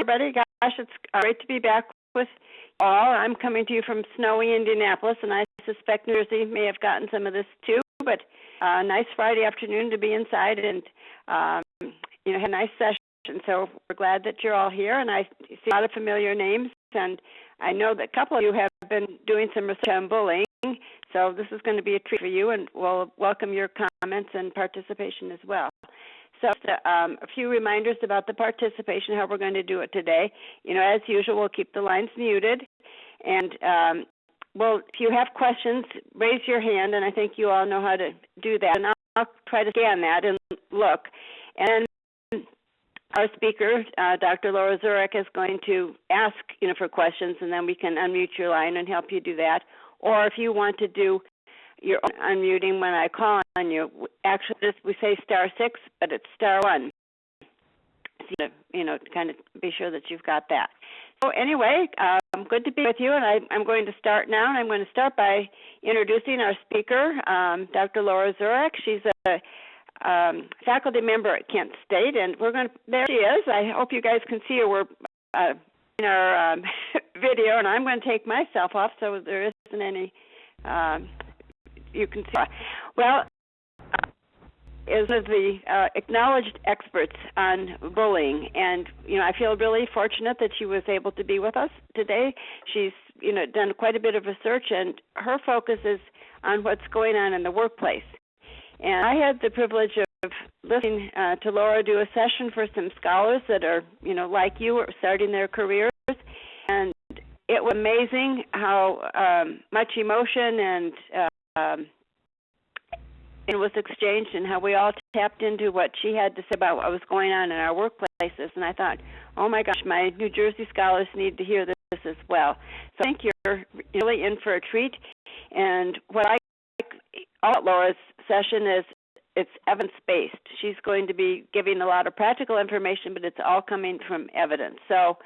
everybody. Gosh, it's great to be back with you all. I'm coming to you from snowy Indianapolis, and I suspect New Jersey may have gotten some of this too, but nice Friday afternoon to be inside and, have a nice session. So we're glad that you're all here, and I see a lot of familiar names, and I know that a couple of you have been doing some research on bullying, so this is going to be a treat for you, and we'll welcome your comments and participation as well. So a few reminders about the participation, how we're going to do it today. As usual, we'll keep the lines muted. And, if you have questions, raise your hand, and I think you all know how to do that. And I'll try to scan that and look. And our speaker, Dr. Laura Zurek, is going to ask, for questions, and then we can unmute your line and help you do that. Or if you want to do your own unmuting when I call on you, actually, we say *6, but it's *1. So, kind of be sure that you've got that. So anyway, good to be with you, and I'm going to start now. And I'm going to start by introducing our speaker, Dr. Laura Zurek. She's a faculty member at Kent State, and there she is. I hope you guys can see her. We're in our video, and I'm going to take myself off so there isn't any, you can see. Well, is one of the acknowledged experts on bullying, and I feel really fortunate that she was able to be with us today. She's done quite a bit of research, and her focus is on what's going on in the workplace. And I had the privilege of listening to Laura do a session for some scholars that are like you, are starting their careers, and it was amazing how much emotion and it was exchanged, and how we all tapped into what she had to say about what was going on in our workplaces. And I thought, oh my gosh, my New Jersey scholars need to hear this as well. So I think you're really in for a treat. And what I like about Laura's session is it's evidence-based. She's going to be giving a lot of practical information, but it's all coming from evidence. So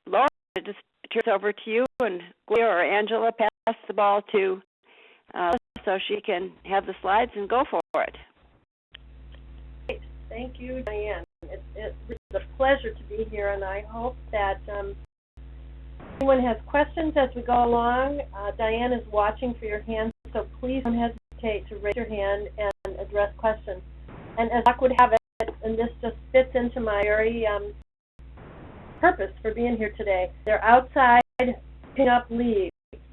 Laura, I just turn it over to you, and Gloria or Angela, pass the ball to so she can have the slides and go for it. Thank you, Diane. It's a pleasure to be here, and I hope that anyone has questions as we go along. Diane is watching for your hands, so please don't hesitate to raise your hand and address questions. And as luck would have it, and this just fits into my very purpose for being here today, they're outside picking up leaves.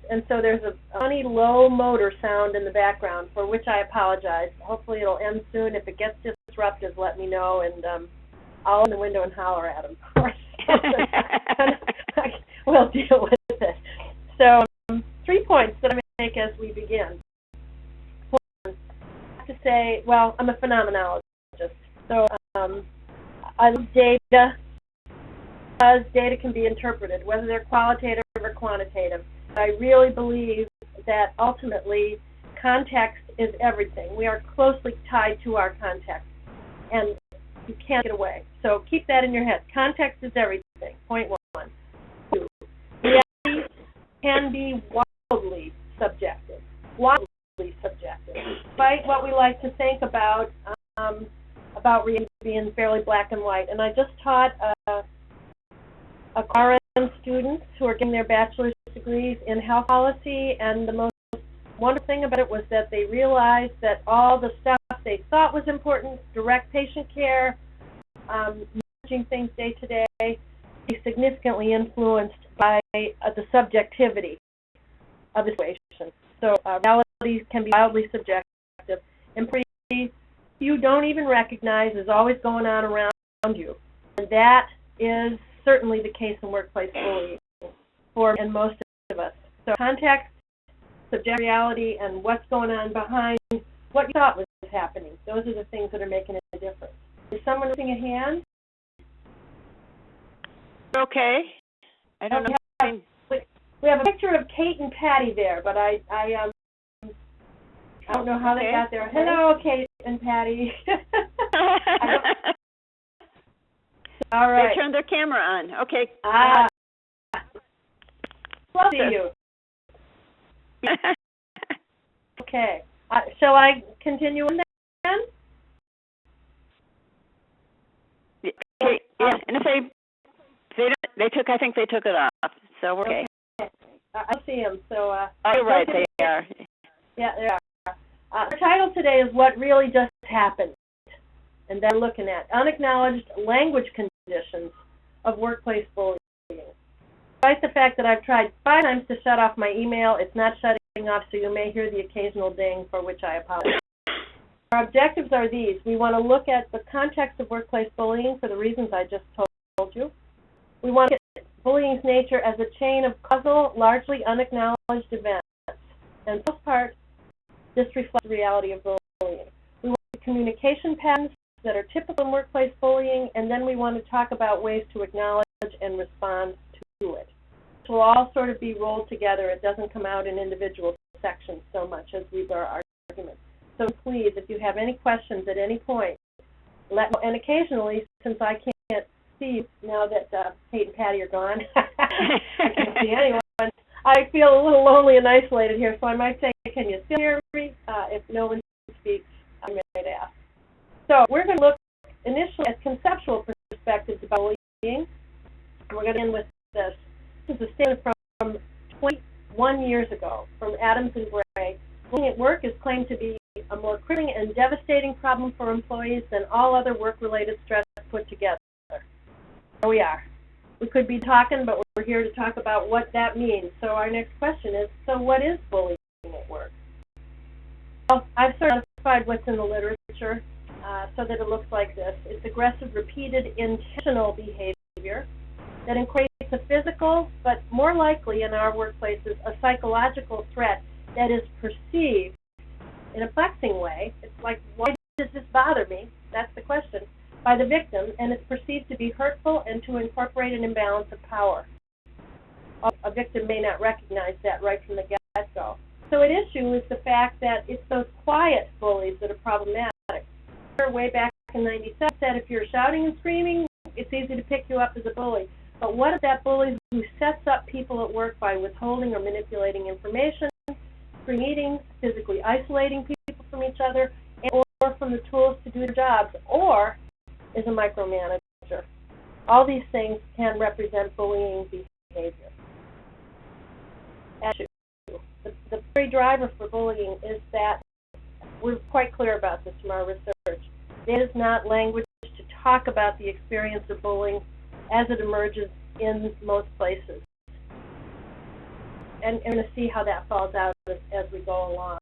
And so there's a funny low motor sound in the background, for which I apologize. Hopefully it'll end soon. If it gets disrupted, let me know, and I'll open the window and holler at them, of course. We'll deal with it. So 3 points that I'm going to make as we begin. One, I have to say, well, I'm a phenomenologist, so I love data, because data can be interpreted, whether they're qualitative or quantitative. I really believe that ultimately context is everything. We are closely tied to our context, and you can't get away. So keep that in your head. Context is everything, point one. Two, reality can be wildly subjective, despite what we like to think about reality being fairly black and white. And I just taught a RN students who are getting their bachelor's degrees in health policy, and the most wonderful thing about it was that they realized that all the stuff they thought was important, direct patient care, managing things day to day, is significantly influenced by the subjectivity of the situation. So reality can be wildly subjective, and you don't even recognize is always going on around you. And that is certainly the case in workplace bullying for and most of us. So context, subjective reality, and what's going on behind what you thought was happening. Those are the things that are making a difference. Is someone raising a hand? Okay. I don't know. We have a picture of Kate and Patty there, but I don't know how they got there. Hello, Kate and Patty. All right. They turned their camera on. Okay. Love you. Okay. Shall I continue on then? Okay. Yeah. And if I I think they took it off, so we're okay. I see them, so... You're right, they are. Yeah, they are. Our title today is What Really Just Happened, and then looking at unacknowledged language conditions of workplace bullying. Despite the fact that I've tried 5 times to shut off my email, it's not shutting off, so you may hear the occasional ding, for which I apologize. Our objectives are these. We want to look at the context of workplace bullying for the reasons I just told you. We want to look at bullying's nature as a chain of causal, largely unacknowledged events. And for the most part, this reflects the reality of bullying. We want to communication patterns that are typical in workplace bullying, and then we want to talk about ways to acknowledge and respond to it. It will all sort of be rolled together. It doesn't come out in individual sections so much as these are our arguments. So please, if you have any questions at any point, let me know. And occasionally, since I can't see you now that Kate and Patty are gone, I can't see anyone, I feel a little lonely and isolated here, so I might say, can you still hear me? If no one speaks, I might ask. So we're going to look initially at conceptual perspectives about bullying. We're going to end with this. This is a statement from 21 years ago from Adams and Gray. Bullying at work is claimed to be a more crippling and devastating problem for employees than all other work-related stress put together. Here we are. We could be talking, but we're here to talk about what that means. So our next question is, so what is bullying at work? Well, I've sort of identified what's in the literature so that it looks like this. It's aggressive, repeated, intentional behavior that equates a physical, but more likely in our workplaces, a psychological threat that is perceived in a flexing way. It's like, why does this bother me? That's the question. By the victim, and it's perceived to be hurtful and to incorporate an imbalance of power. A victim may not recognize that right from the get-go. So at issue is the fact that it's those quiet bullies that are problematic. Way back in '97 said if you're shouting and screaming, it's easy to pick you up as a bully. But what if that bully who sets up people at work by withholding or manipulating information, through meetings, physically isolating people from each other, or from the tools to do their jobs, or is a micromanager? All these things can represent bullying behavior. The very driver for bullying is that we're quite clear about this from our research. It is not language to talk about the experience of bullying as it emerges in most places. And we're going to see how that falls out as we go along.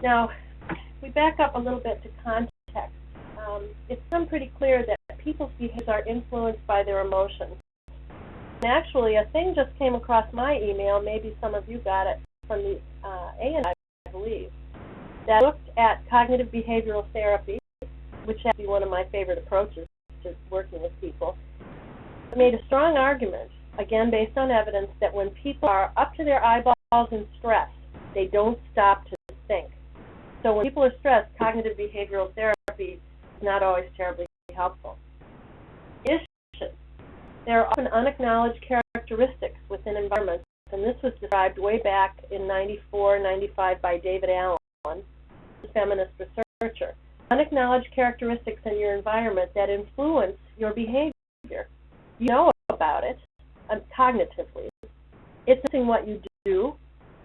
Now, if we back up a little bit to context, it's become pretty clear that people's behaviors are influenced by their emotions. And actually, a thing just came across my email, maybe some of you got it from the NJNI, I believe, that looked at cognitive behavioral therapy, which has to be one of my favorite approaches to working with people. It made a strong argument, again based on evidence, that when people are up to their eyeballs in stress, they don't stop to think. So when people are stressed, cognitive behavioral therapy is not always terribly helpful. In addition, there are often unacknowledged characteristics within environments, and this was described way back in '94, '95 by David Allen, a feminist researcher. Unacknowledged characteristics in your environment that influence your behavior. You know about it cognitively. It's something what you do.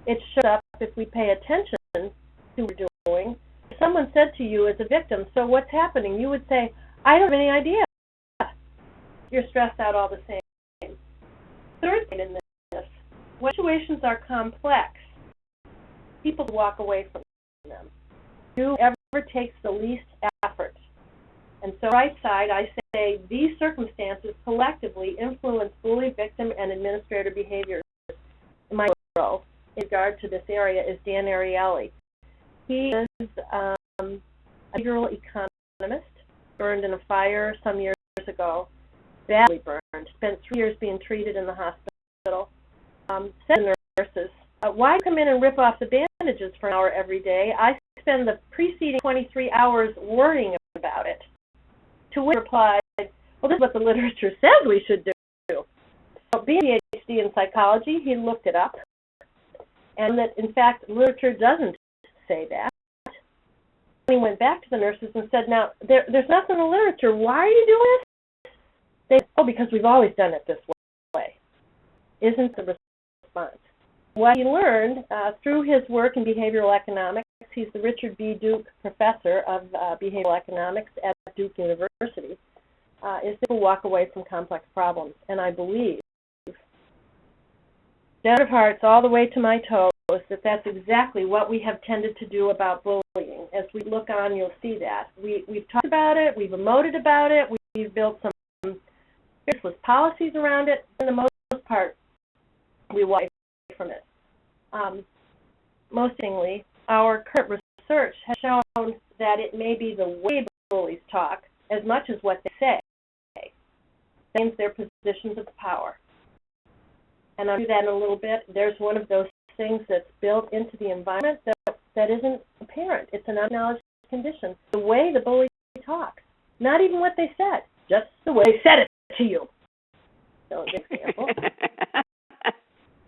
It shows up if we pay attention to what we're doing. If someone said to you as a victim, so what's happening? You would say, I don't have any idea. You're stressed out all the same. Third thing in this, when situations are complex, people walk away from them. Whoever takes the least effort. And so right side, I say these circumstances collectively influence bully, victim, and administrator behaviors. My hero in regard to this area is Dan Ariely. He is a behavioral economist, burned in a fire some years ago, badly burned, spent 3 years being treated in the hospital, said to nurses, why come in and rip off the bandages for an hour every day? I spend the preceding 23 hours worrying about it. To which he replied, well, this is what the literature says we should do. So being a PhD in psychology, he looked it up, and that, in fact, literature doesn't say that. He went back to the nurses and said, now, there's nothing in the literature. Why are you doing this? They said, oh, because we've always done it this isn't the response. What he learned through his work in behavioral economics, he's the Richard B. Duke Professor of Behavioral Economics at Duke University, is to walk away from complex problems. And I believe, down of hearts all the way to my toes, that that's exactly what we have tended to do about bullying. As we look on, you'll see that. We've talked about it, we've emoted about it, we've built some fearless policies around it. For the most part, we walk away from it. Mostly, our current research has shown that it may be the way bullies talk as much as what they say. Means their positions of power. And I'll do that in a little bit. There's one of those things that's built into the environment that isn't apparent. It's an unacknowledged condition. The way the bully talks, not even what they said, just the way they said it to you. So, an example.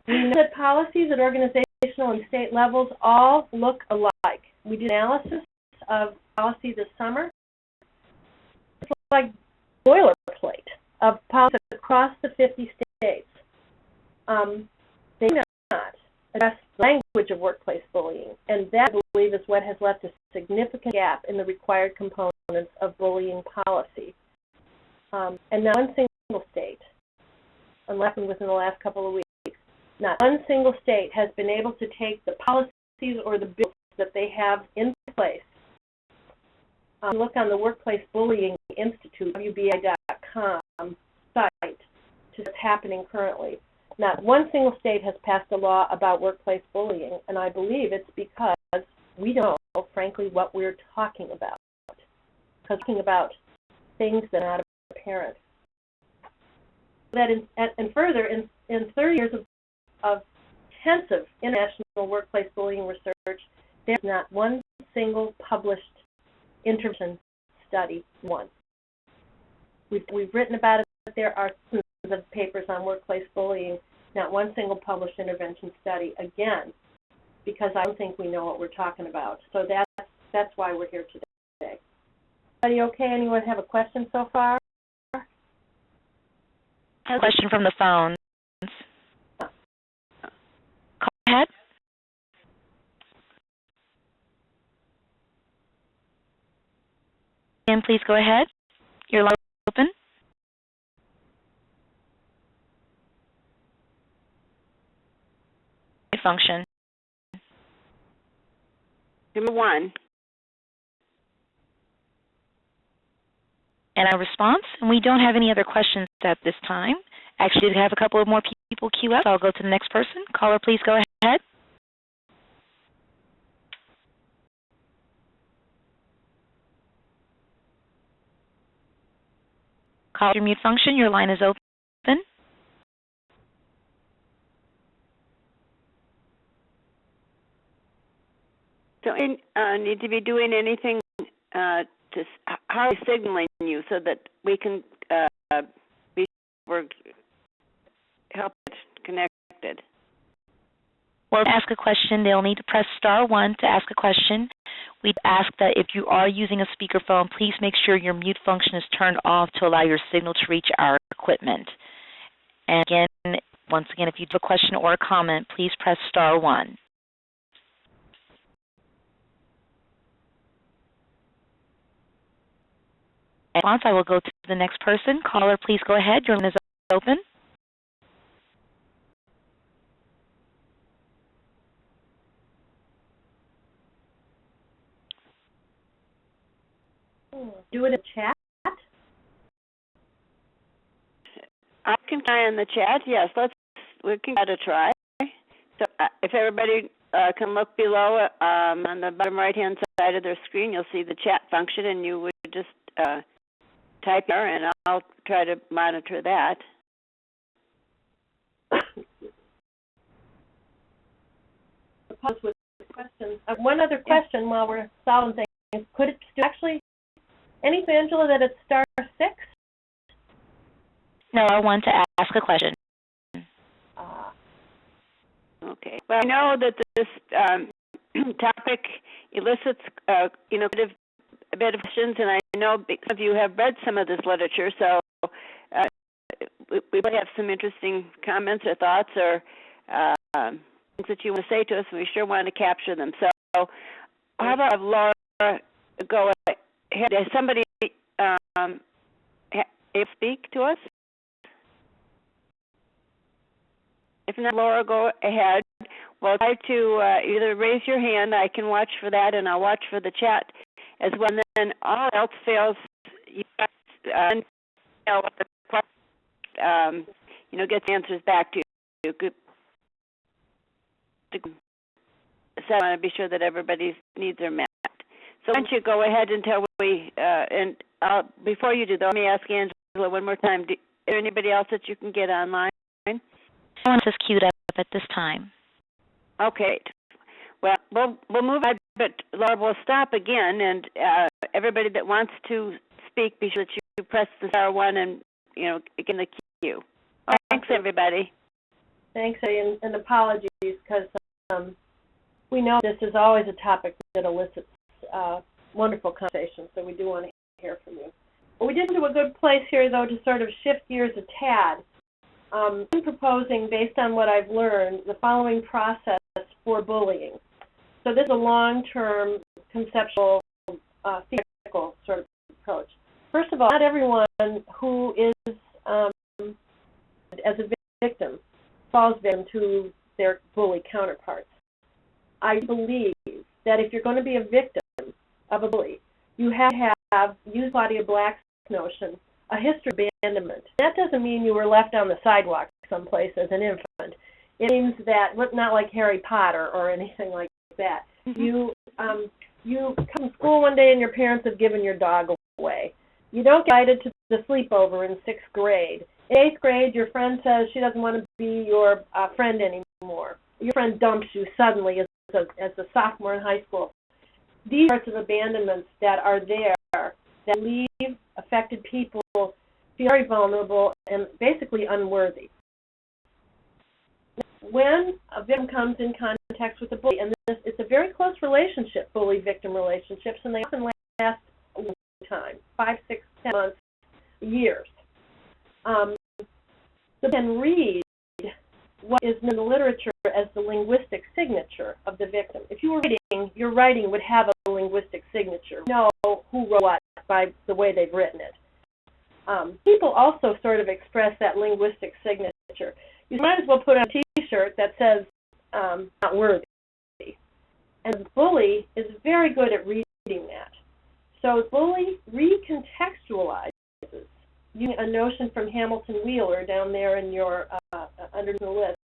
We know that policies at organizational and state levels all look alike. We did analysis of policy this summer. It's like boilerplate of policies across the 50 states. They do not address the language of workplace bullying, and that, I believe, is what has left a significant gap in the required components of bullying policy. And not one single state, unless within the last couple of weeks, not one single state has been able to take the policies or the bills that they have in place. Look on the Workplace Bullying Institute, WBI.com site, to what's happening currently. Not one single state has passed a law about workplace bullying, and I believe it's because we don't know, frankly, what we're talking about. Because we're talking about things that are not apparent. And further, in 30 years of intensive international workplace bullying research, there's not one single published intervention study, one. We've written about it. There are thousands of papers on workplace bullying, not one single published intervention study, again, because I don't think we know what we're talking about. So that's why we're here today. Everybody okay? Anyone have a question so far? I have a question from the phones. Go ahead. Dan, please go ahead. Your line is open. Function. Number one. And a response, and we don't have any other questions at this time. Actually, we have a couple of more people queue up. I'll go to the next person. Caller, please go ahead. Caller, your mute function, your line is open. Don't we need to be doing anything how are we signaling you so that we can help it connected? Well, to ask a question, they'll need to press *1 to ask a question. We'd ask that if you are using a speakerphone, please make sure your mute function is turned off to allow your signal to reach our equipment. And again, once again, if you have a question or a comment, please press *1. Response, I will go to the next person. Caller, please go ahead. Your line is open. Do it in chat? I can try in the chat. Yes, we can give it a try. So if everybody can look below on the bottom right-hand side of their screen, you'll see the chat function, and you would just type there, and I'll try to monitor that. Pause with questions. One other question while we're solving things. Could it actually, anything, Angela, that it's *6? No, I want to ask a question. Okay. Well, I know that this topic elicits, a bit of questions, and I know because of you have read some of this literature, so we might have some interesting comments or thoughts or things that you want to say to us, and we sure want to capture them. So how about Laura go ahead? Does somebody speak to us? If not, Laura, go ahead. Well, try to either raise your hand. I can watch for that, and I'll watch for the chat as well. And then all else fails, you guys, get the answers back to you. So I want to be sure that everybody's needs are met. So why don't you go ahead until we, before you do though, let me ask Angela one more time. Is there anybody else that you can get online? No one is queued up at this time. Okay. Well, we'll move on, but Laura, we'll stop again, and everybody that wants to speak, be sure that you press the star one and, get in the queue. All right, thanks, everybody. Thanks, and apologies, because we know this is always a topic that elicits wonderful conversation, so we do want to hear from you. Well, we did do a good place here, though, to sort of shift gears a tad. I'm proposing, based on what I've learned, the following process for bullying. So this is a long-term, conceptual, theoretical sort of approach. First of all, not everyone who is, as a victim, falls victim to their bully counterparts. I believe that if you're going to be a victim of a bully, you have to have, use Claudia Black's notion, a history of abandonment. That doesn't mean you were left on the sidewalk someplace as an infant. It means that, not like Harry Potter or anything like that. Mm-hmm. You come to school one day and your parents have given your dog away. You don't get invited to the sleepover in 6th grade. In 8th grade, your friend says she doesn't want to be your friend anymore. Your friend dumps you suddenly as a sophomore in high school. These sorts of abandonments that are there that leave affected people very vulnerable and basically unworthy. When a victim comes in contact with a bully, and it's a very close relationship, bully-victim relationships, and they often last a long time, 5, 6, 10 months, years. So you can read what is in the literature as the linguistic signature of the victim. If you were reading, your writing would have a linguistic signature. You know who wrote what by the way they've written it. People also sort of express that linguistic signature. You might as well put on a T-shirt that says, not worthy. And the bully is very good at reading that. So the bully recontextualizes using a notion from Hamilton Wheeler down there in your under the list.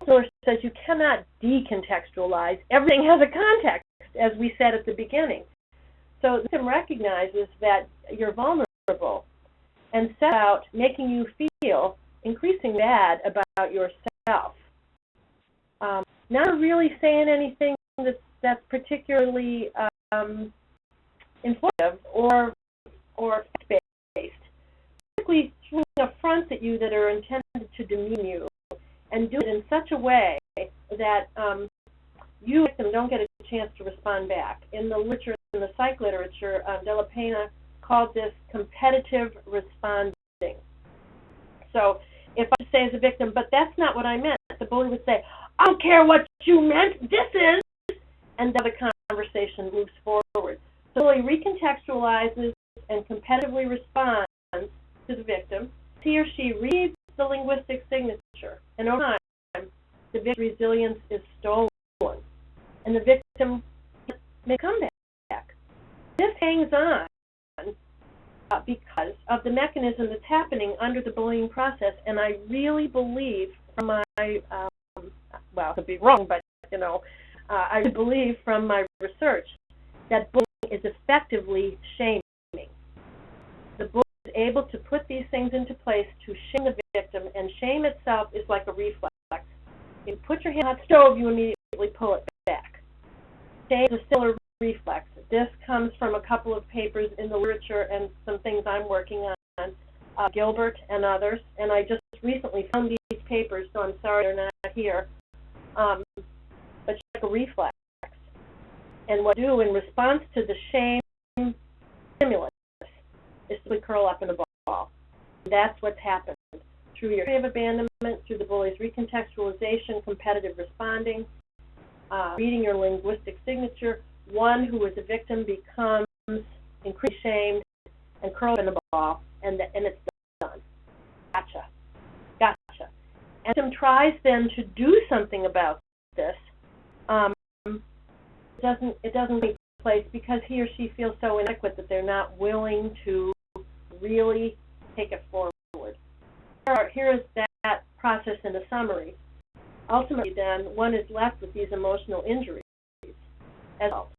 Wheeler says you cannot decontextualize. Everything has a context, as we said at the beginning. So the victim recognizes that you're vulnerable and set out making you feel increasingly bad about yourself. Not really saying anything that's particularly informative or fact-based. Basically throwing affronts at you that are intended to demean you, and do it in such a way that you, victim, don't get a chance to respond back. In the literature, in the psych literature, De La Pena called this competitive responding. So if I say as a victim, but that's not what I meant, the bully would say, I don't care what you meant, this is, and then the conversation moves forward. So the bully recontextualizes and competitively responds to the victim. He or she reads the linguistic signature, and over time, the victim's resilience is stolen, and the victim may come back. This hangs on because of the mechanism that's happening under the bullying process, and I really believe from my, well, I could be wrong, but, I believe from my research that bullying is effectively shaming. The bully is able to put these things into place to shame the victim, and shame itself is like a reflex. You put your hand on the stove, you immediately pull it back. Shame is still a reflex. This comes from a couple of papers in the literature and some things I'm working on, Gilbert and others, and I just recently found these papers, so I'm sorry they're not here. But it's like a reflex. And what you do in response to the shame stimulus is to curl up in a ball. that's what's happened. Through your history of abandonment, through the bully's recontextualization, competitive responding, reading your linguistic signature, one who is a victim becomes increasingly shamed and curled in a ball, and it's done. Gotcha. And Tim tries then to do something about this. It doesn't take place because he or she feels so inadequate that they're not willing to really take it forward. Here is that process in a summary. Ultimately, then, one is left with these emotional injuries as well,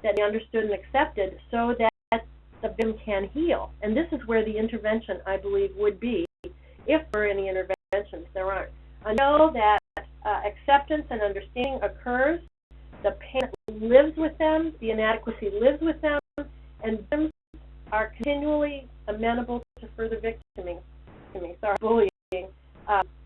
that be understood and accepted so that the victim can heal. And this is where the intervention, I believe, would be, if there are any interventions. There aren't. Until that acceptance and understanding occurs, the pain lives with them, the inadequacy lives with them, and victims are continually amenable to further victiming, bullying,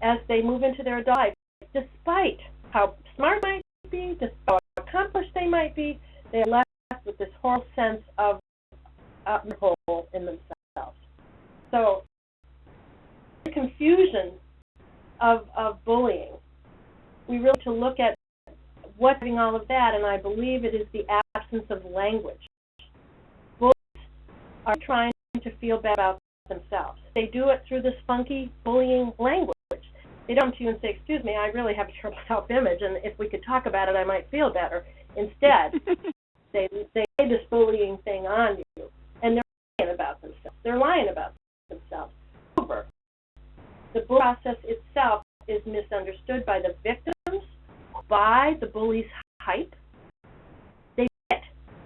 as they move into their adult life. Despite how smart they might be, despite how accomplished they might be, they are left with this horrible sense of hole in themselves. So the confusion of bullying, we really have to look at what's doing all of that, and I believe it is the absence of language. Bullies are trying to feel bad about themselves. They do it through this funky bullying language. They don't come to you and say, excuse me, I really have a terrible self-image, and if we could talk about it, I might feel better. Instead, they lay this bullying thing on you, and they're lying about themselves. They're lying about themselves. However, the bullying process itself is misunderstood by the victims, by the bully's hype. They get,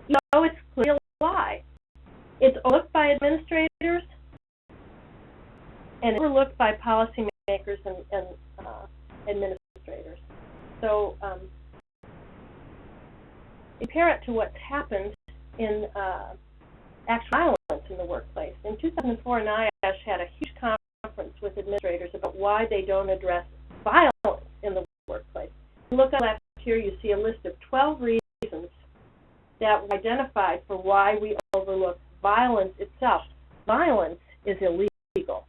it's clearly a lie. It's overlooked by administrators and overlooked by policymakers and administrators. So compare it to what's happened in actual violence in the workplace. In 2004, NIASH had a huge conference with administrators about why they don't address violence in the workplace. Look at left here, you see a list of 12 reasons that were identified for why we overlook violence itself. Violence is illegal.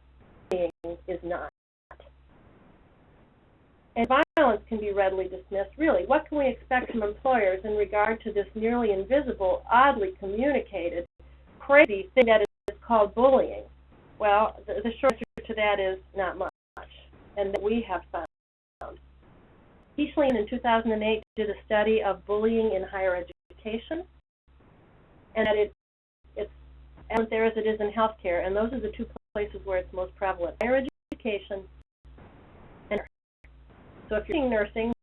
Bullying is not. And violence can be readily dismissed. Really, what can we expect from employers in regard to this nearly invisible, oddly communicated, crazy thing that is called bullying? Well, the short answer to that is not much, and that we have found. Heasley in 2008 did a study of bullying in higher education, and that it's as there as it is in healthcare, and those are the two places where it's most prevalent: higher education and nursing. So if you're nursing,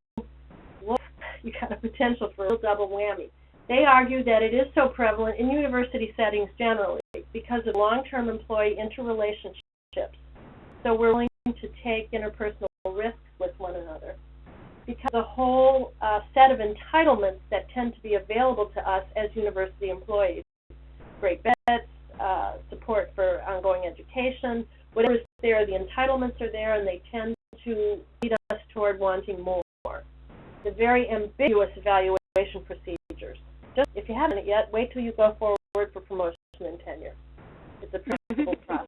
you got a potential for a double whammy. They argue that it is so prevalent in university settings generally because of long-term employee interrelationships. So we're willing to take interpersonal risks with one another, because the whole set of entitlements that tend to be available to us as university employees, great benefits, support for ongoing education, whatever is there, the entitlements are there, and they tend to lead us toward wanting more. The very ambiguous evaluation procedures. Just if you haven't yet, wait till you go forward for promotion and tenure. It's a principal process.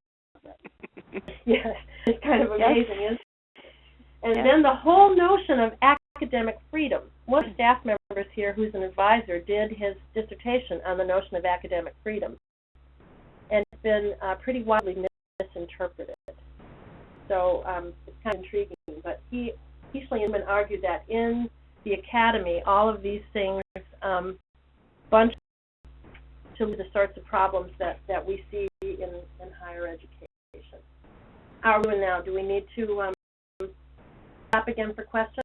Yes, it's kind of amazing, isn't it? And then the whole notion of academic freedom. One of the staff members here, who's an advisor, did his dissertation on the notion of academic freedom, and it's been pretty widely misinterpreted. So it's kind of intriguing. But Heasley and Inman argued that in the academy, all of these things bunch to the sorts of problems that we see in higher education. How are we doing now? Do we need to stop again for questions?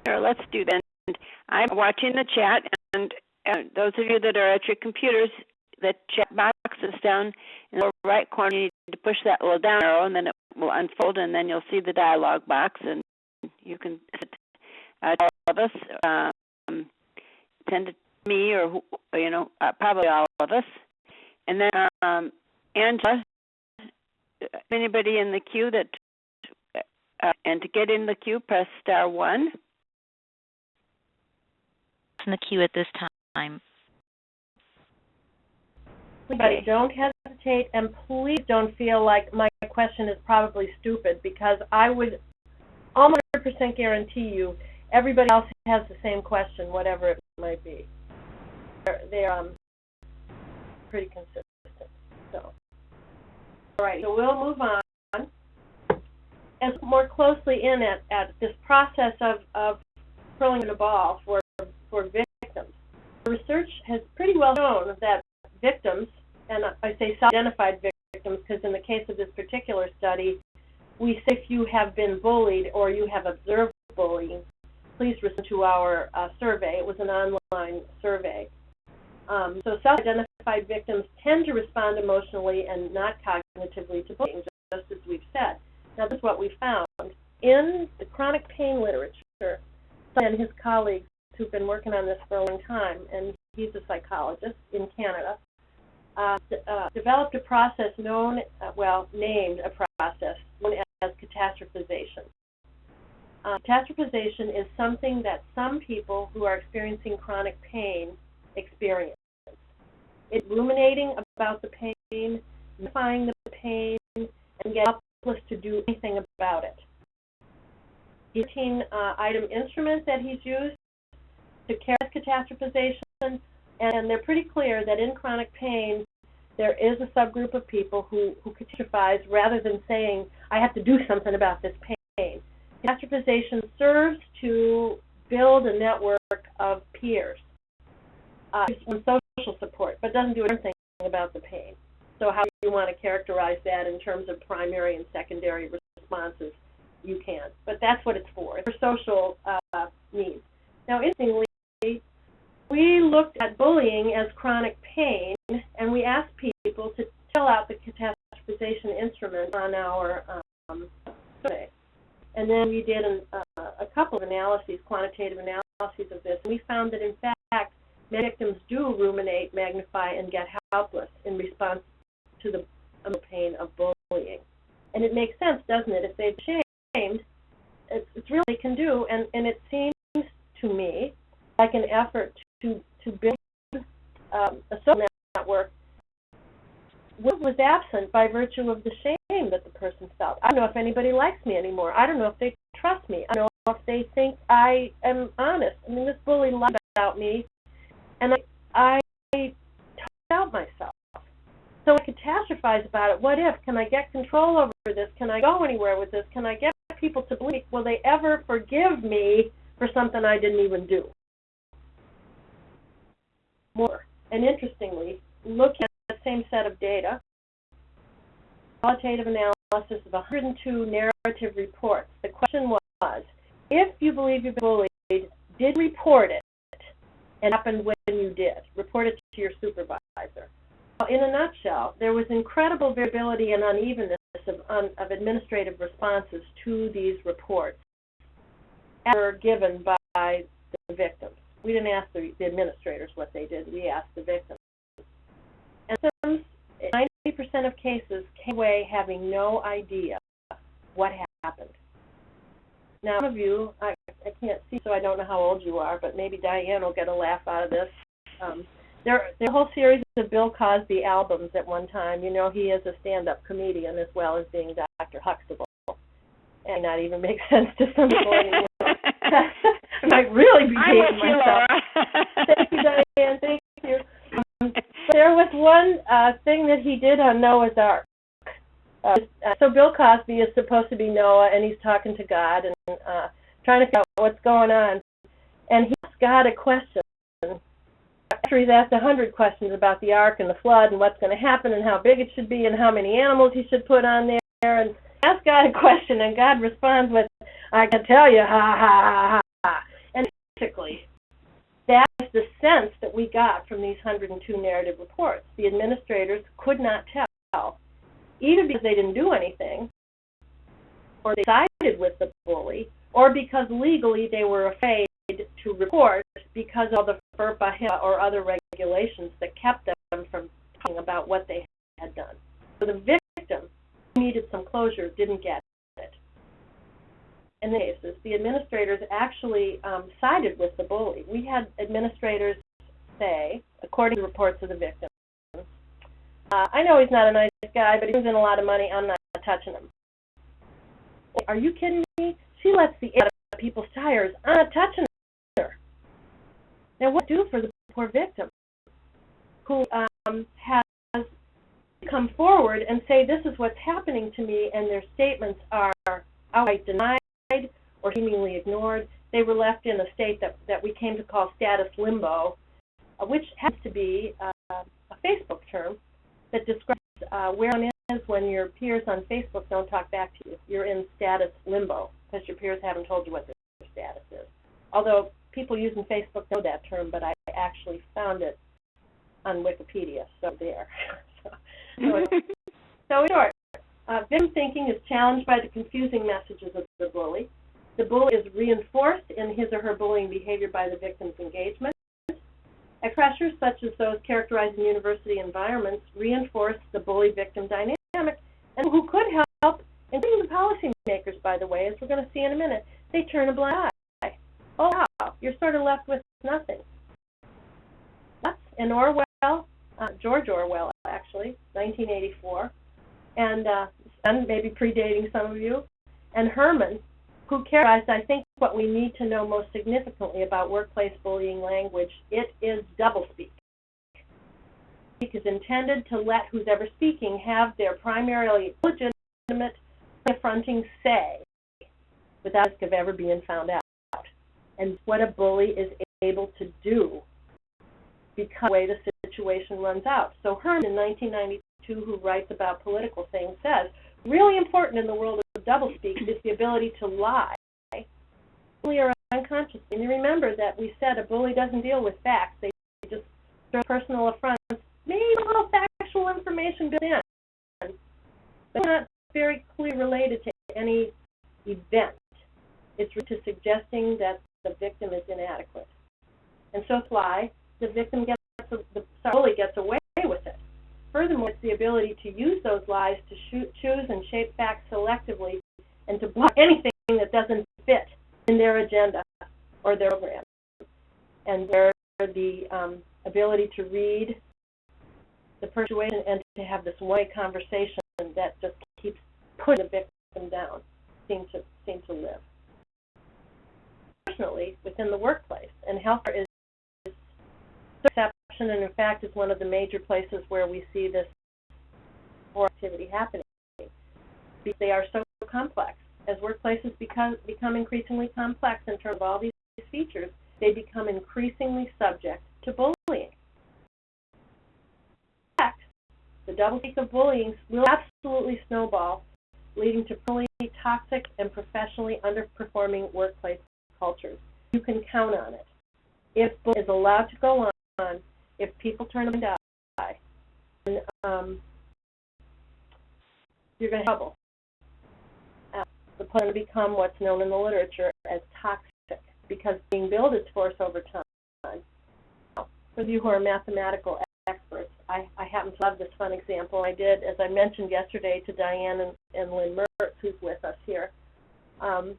Sure, let's do that. I'm watching the chat, and those of you that are at your computers, the chat box is down in the right corner. You need to push that little down arrow, and then it will unfold, and then you'll see the dialog box, and you can all of us send it to me, or probably all of us. And then Angela, anybody in the queue that and to get in the queue, press *1. In the queue at this time. Everybody, don't hesitate Kate, and please don't feel like my question is probably stupid, because I would almost 100% guarantee you everybody else has the same question, whatever it might be. They're pretty consistent. So, all right, so we'll move on. And more closely in at this process of throwing in a ball for victims. The research has pretty well shown that victims, and I say self-identified victims because in the case of this particular study, we say if you have been bullied or you have observed bullying, please listen to our survey. It was an online survey. So self-identified victims tend to respond emotionally and not cognitively to bullying, just as we've said. Now, this is what we found. In the chronic pain literature, and his colleagues who've been working on this for a long time, and he's a psychologist in Canada, developed a process named a process known as catastrophization. Catastrophization is something that some people who are experiencing chronic pain experience. It's ruminating about the pain, modifying the pain, and getting helpless to do anything about it. The 13-item instrument that he's used to carry catastrophization, and they're pretty clear that in chronic pain, there is a subgroup of people who catastrophize rather than saying, I have to do something about this pain. Catastrophization serves to build a network of peers, some social support, but doesn't do anything about the pain. So how you want to characterize that in terms of primary and secondary responses, you can. But that's what it's for. It's for social needs. Now, interestingly, we looked at bullying as chronic pain, and we asked people to fill out the catastrophization instrument on our survey. And then we did a couple of analyses, quantitative analyses of this, and we found that, in fact, many victims do ruminate, magnify, and get helpless in response to the pain of bullying. And it makes sense, doesn't it? If they've shamed, it's really they can do, and it seems to me like an effort to build a social network was absent by virtue of the shame that the person felt. I don't know if anybody likes me anymore. I don't know if they trust me. I don't know if they think I am honest. I mean, this bully lied about me, and I talked out myself. So I catastrophize about it. What if? Can I get control over this? Can I go anywhere with this? Can I get people to believe? Will they ever forgive me for something I didn't even do? More. And interestingly, looking at the same set of data, qualitative analysis of 102 narrative reports. The question was, if you believe you've been bullied, did you report it? And happened when you did. Report it to your supervisor. Well, in a nutshell, there was incredible variability and unevenness of administrative responses to these reports that were given by the victims. We didn't ask the administrators what they did. We asked the victims. And 90% of cases came away having no idea what happened. Now, some of you, I can't see, so I don't know how old you are, but maybe Diane will get a laugh out of this. There are a whole series of Bill Cosby albums at one time. You know, he is a stand-up comedian as well as being Dr. Huxtable. And not even make sense to some people anymore. I might really be dating myself. Thank you, Diane. Thank you. There was one thing that he did on Noah's Ark. So Bill Cosby is supposed to be Noah, and he's talking to God and trying to figure out what's going on. And he asked God a question. After he's asked 100 questions about the Ark and the flood and what's going to happen and how big it should be and how many animals he should put on there, and ask God a question, and God responds with, I can tell you, ha, ha, ha, ha. And basically, that is the sense that we got from these 102 narrative reports. The administrators could not tell, either because they didn't do anything, or they sided with the bully, or because legally they were afraid to report because of the FERPA, HIPAA, or other regulations that kept them from talking about what they had done. So the victim who needed some closure didn't get it. In the cases, the administrators actually sided with the bully. We had administrators say, according to reports of the victims, I know he's not a nice guy, but he brings in a lot of money. I'm not touching him. Are you kidding me? She lets the air out of people's tires. I'm not touching her. Now, what do you do for the poor victim who has come forward and say, this is what's happening to me, and their statements are outright denied or seemingly ignored? They were left in a state that we came to call status limbo, which happens to be a Facebook term that describes where one is when your peers on Facebook don't talk back to you. You're in status limbo because your peers haven't told you what their status is. Although people using Facebook know that term, but I actually found it on Wikipedia, so there. So in short, victim thinking is challenged by the confusing messages of the bully. The bully is reinforced in his or her bullying behavior by the victim's engagement. And pressures such as those characterizing university environments reinforce the bully-victim dynamic, and who could help, including the policymakers, by the way, as we're going to see in a minute, they turn a blind eye. Oh, wow, you're sort of left with nothing. That's in Orwell, George Orwell, actually, 1984, and maybe predating some of you, and Herman, who characterized, I think, what we need to know most significantly about workplace bullying language. It is doublespeak. Speak is intended to let who's ever speaking have their primarily legitimate confronting say without risk of ever being found out. And what a bully is able to do because of the way the situation runs out. So Herman, in 1992, who writes about political things, says, really important in the world of doublespeak is the ability to lie, fully or unconsciously. And you remember that we said a bully doesn't deal with facts. They just throw personal affronts, maybe a little factual information built in, but not very clearly related to any event. It's to suggesting that the victim is inadequate. And so that's why the victim the bully gets away with it. Furthermore, it's the ability to use those lies to choose and shape facts selectively and to block anything that doesn't fit in their agenda or their program. And where the ability to read the situation and to have this one-way conversation that just keeps putting the victim down seem to live. Personally, within the workplace, and healthcare is exception, and in fact is one of the major places where we see this activity happening, because they are so complex. As workplaces become increasingly complex in terms of all these features, they become increasingly subject to bullying. In fact, the doublespeak of bullying will absolutely snowball, leading to fully toxic and professionally underperforming workplace cultures. You can count on it. If bullying is allowed to go on, if people turn them and die, and you're going to have trouble. The going to become what's known in the literature as toxic, because being billed as force over time. For you who are mathematical experts, I happen to love this fun example. I did, as I mentioned yesterday to Diane and Lynn Mertz, who's with us here. I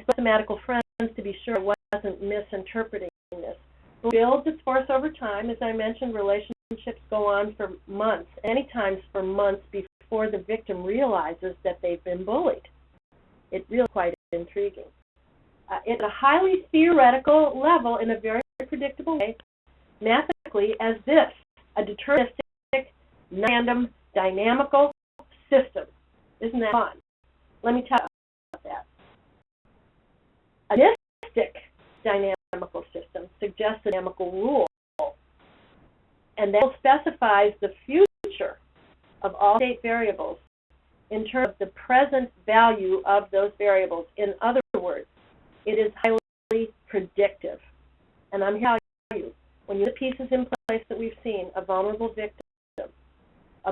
spoke to mathematical friends to be sure I wasn't misinterpreting this. Builds its force over time. As I mentioned, relationships go on for months, many times for months before the victim realizes that they've been bullied. It's really quite intriguing. At a highly theoretical level, in a very predictable way, mathematically, as this, a deterministic, random, dynamical system. Isn't that fun? Let me tell you about that. A deterministic dynamical system suggests a dynamical rule, and that specifies the future of all state variables in terms of the present value of those variables. In other words, it is highly predictive. And I'm here to tell you, when you put pieces in place that we've seen, a vulnerable victim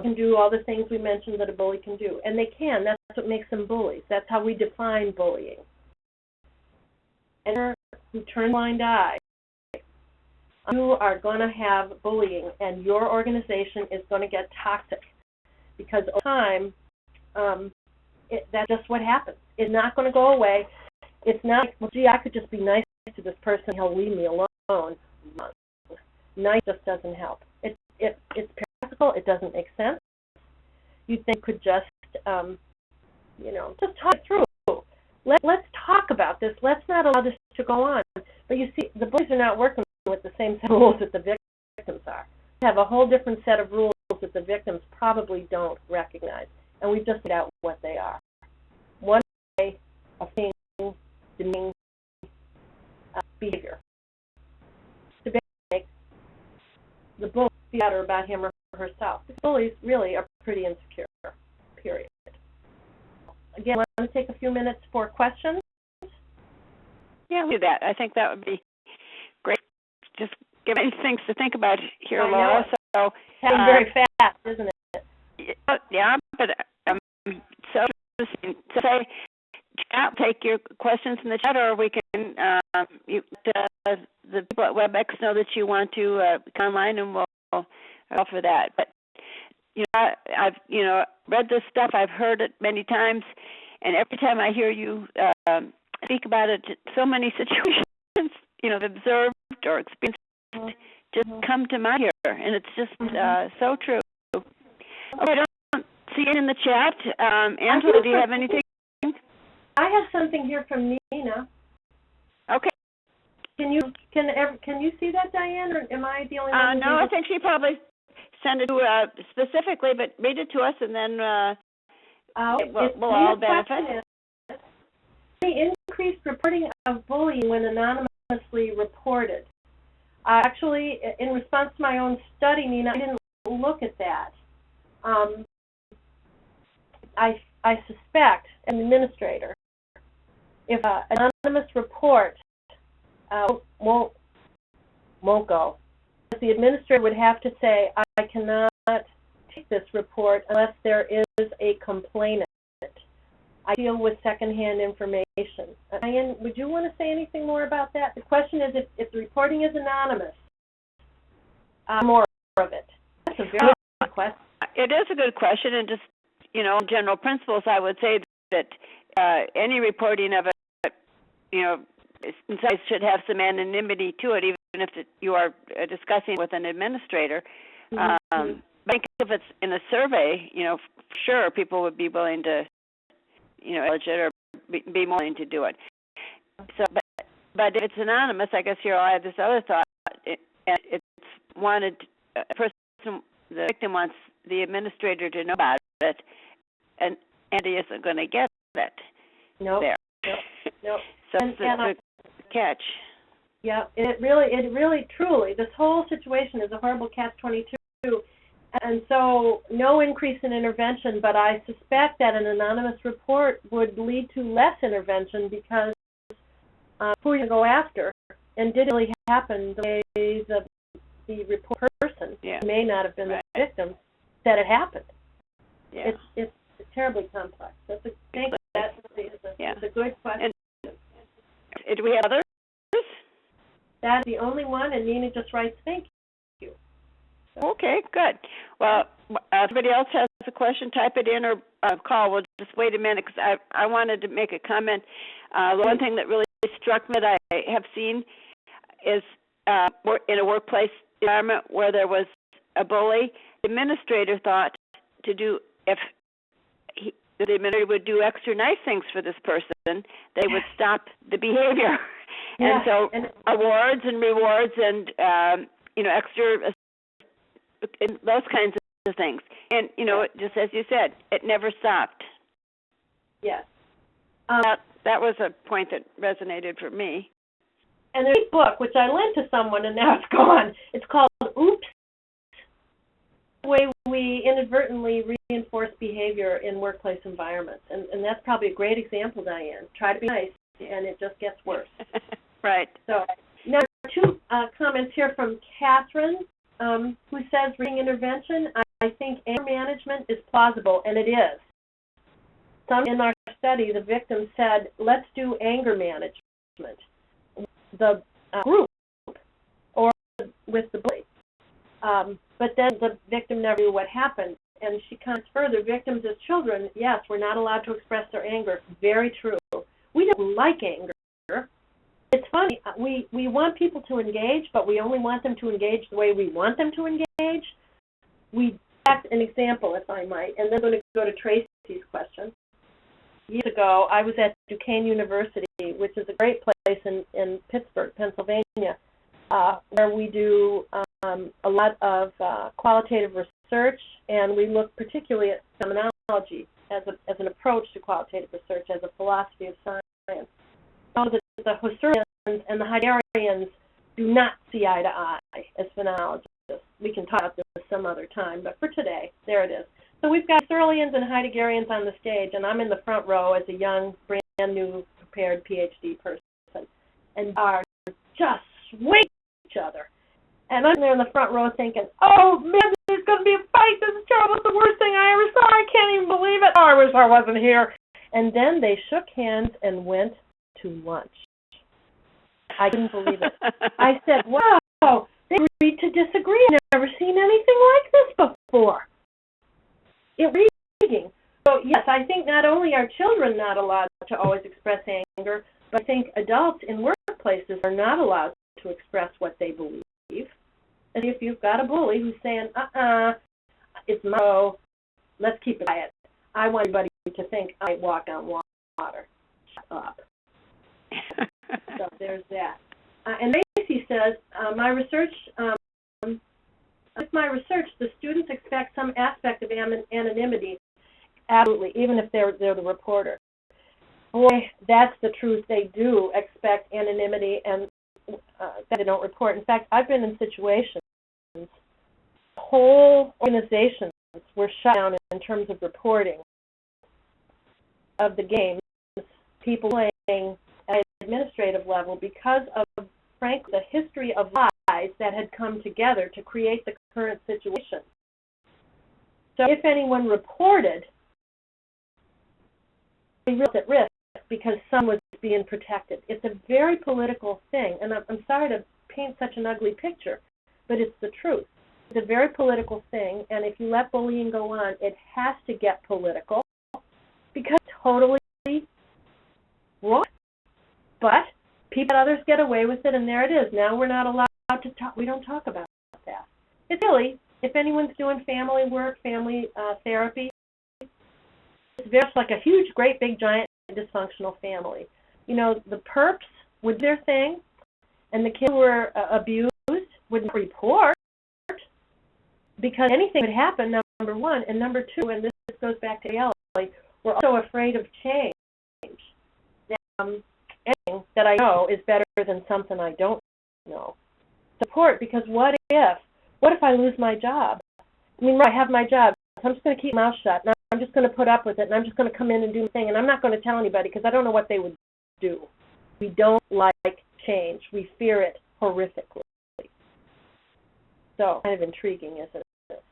can do all the things we mentioned that a bully can do. And they can. That's what makes them bullies. That's how we define bullying. And who turn a blind eye, you are going to have bullying, and your organization is going to get toxic, because over time, that's just what happens. It's not going to go away. It's not, well, gee, I could just be nice to this person, he'll leave me alone. Nice just doesn't help. It's practical. It doesn't make sense. You think could just, just talk it through. Let's talk about this. Let's not allow this to go on. But you see, the bullies are not working with the same set of rules that the victims are. They have a whole different set of rules that the victims probably don't recognize. And we've just figured out what they are. One way of being demeaning behavior. To make the bully feel better about him or herself. The bullies really are pretty insecure, period. Again, I want to take a few minutes for questions. Yeah, we'll do that. I think that would be great. Just give me things to think about here, Laura. So, very fast, isn't it? Yeah, but so interesting. So say, chat, take your questions in the chat, or we can the people at WebEx know that you want to come online, and we'll offer that. But I've read this stuff. I've heard it many times, and every time I hear you speak about it, so many situations observed or experienced just come to mind here, and it's just so true. Okay, I don't see it in the chat. Angela, do you have anything? I have something here from Nina. Okay. Can you see that, Diane, or am I the only one? No, I think she probably sent it to specifically, but read it to us, and then we'll all benefit. The increased reporting of bullying when anonymously reported. Actually, in response to my own study, Nina, I didn't look at that. I suspect an administrator, if an anonymous report won't go, the administrator would have to say, I cannot take this report unless there is a complainant. I deal with secondhand information. Diane, would you want to say anything more about that? The question is, if the reporting is anonymous, more of it. That's a very good question. It is a good question, and just, in general principles, I would say that any reporting of it, should have some anonymity to it, even if you are discussing with an administrator. But I think if it's in a survey, sure, people would be willing to, acknowledge it or be more willing to do it. So, but if it's anonymous, I guess here I'll add this other thought. It's wanted, the victim wants the administrator to know about it, and he isn't going to get it. Nope. There. Nope. So it's a catch. Yeah, it really, truly, this whole situation is a horrible catch-22. And so no increase in intervention, but I suspect that an anonymous report would lead to less intervention because who you go after, and did it really happen the way the report person, who may not have been the victim, said it happened. Yeah. It's terribly complex. That's a good question. And do we have others? That's the only one, and Nina just writes, thank you. Okay, good. Well, if everybody else has a question, type it in or call. We'll just wait a minute because I wanted to make a comment. The one thing that really struck me that I have seen is in a workplace environment where there was a bully, the administrator thought if the administrator would do extra nice things for this person, they would stop the behavior. Yeah. And so awards and rewards and, extra, and those kinds of things. And, just as you said, it never stopped. Yes. That was a point that resonated for me. And there's a book, which I lent to someone, and now it's gone. It's called Oops, the way we inadvertently reinforce behavior in workplace environments. And that's probably a great example, Diane. Try to be nice, and it just gets worse. Right. So now two comments here from Catherine, who says, regarding intervention, I think anger management is plausible, and it is. Some in our study, the victim said, let's do anger management. The group or with the bully. But then the victim never knew what happened. And she comments further, victims as children, yes, we're not allowed to express their anger. Very true. We don't like anger. It's funny, we want people to engage, but we only want them to engage the way we want them to engage. we have an example, if I might, and then I'm going to go to Tracy's question. Years ago, I was at Duquesne University, which is a great place in Pittsburgh, Pennsylvania, where we do a lot of qualitative research, and we look particularly at phenomenology as an approach to qualitative research, as a philosophy of science. So that the Husserlians and the Heideggerians do not see eye to eye as phenomenologists. We can talk about this some other time, but for today, there it is. So we've got Husserlians and Heideggerians on the stage, and I'm in the front row as a young, brand new, prepared PhD person, and are just swinging each other. And I'm there in the front row thinking, oh man, there's going to be a fight. This is terrible. It's the worst thing I ever saw. I can't even believe it. Oh, I wish I wasn't here. And then they shook hands and went to lunch. I couldn't believe it. I said, wow, they agreed to disagree. I've never seen anything like this before. It's intriguing. So yes, I think not only are children not allowed to always express anger, but I think adults in workplaces are not allowed to express what they believe. And if you've got a bully who's saying, it's my show, let's keep it quiet. I want everybody to think I walk on water. Shut up. So there's that. And Macy says, with my research, the students expect some aspect of anonymity, absolutely, even if they're the reporter. Boy, that's the truth. They do expect anonymity and that they don't report. In fact, I've been in situations, whole organizations were shut down in terms of reporting of the games, people playing at an administrative level because of, frankly, the history of lies that had come together to create the current situation. So if anyone reported, they were at risk because someone was being protected. It's a very political thing, and I'm sorry to paint such an ugly picture, but it's the truth. It's a very political thing, and if you let bullying go on, it has to get political because it's totally wrong. But people and others get away with it, and there it is. Now we're not allowed to talk. We don't talk about that. It's really, if anyone's doing family work, family therapy, it's very much like a huge, great, big, giant, dysfunctional family. You know, the perps would do their thing, and the kids who were abused would report because anything could happen, number one. And number two, and this goes back to reality, we're also afraid of change. Anything that I know is better than something I don't know. Support, because what if I lose my job? I mean, right, I have my job, so I'm just going to keep my mouth shut, and I'm just going to put up with it, and I'm just going to come in and do my thing, and I'm not going to tell anybody because I don't know what they would do. We don't like change. We fear it horrifically. So, kind of intriguing, isn't it?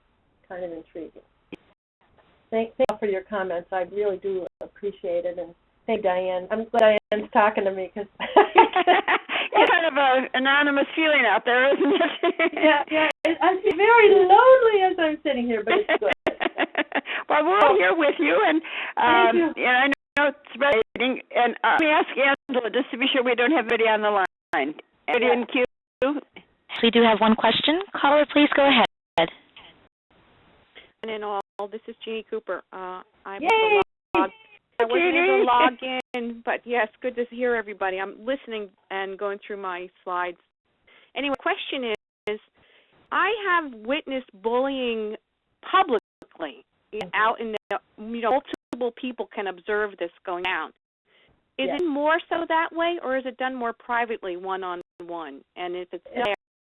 Kind of intriguing. Thank you for your comments. I really do appreciate it, and thank Diane. I'm glad Diane's talking to me because it's kind of an anonymous feeling out there, isn't it? yeah. I feel very lonely as I'm sitting here, but it's good. Well, we're all here with you, and thank you. I know it's resonating. And let me ask Angela just to be sure we don't have anybody on the line. Anybody in queue? We do have one question. Caller, please go ahead. And in all, this is Jeannie Cooper. I Yay! wasn't able to log in, but yes, good to hear everybody. I'm listening and going through my slides. Anyway, the question is, I have witnessed bullying publicly out in the, multiple people can observe this going down. Is it more so that way, or is it done more privately, one-on-one? And if it's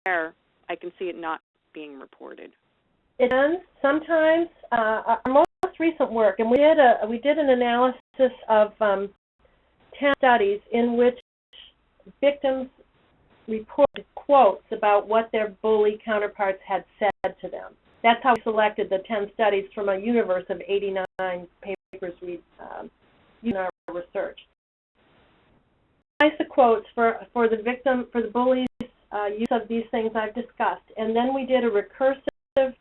there, I can see it not being reported. It does sometimes. Our most recent work, and we did an analysis of 10 studies in which victims reported quotes about what their bully counterparts had said to them. That's how we selected the 10 studies from a universe of 89 papers we used in our research. The quotes for the victim, for the bully's use of these things I've discussed, and then we did a recursive. Tell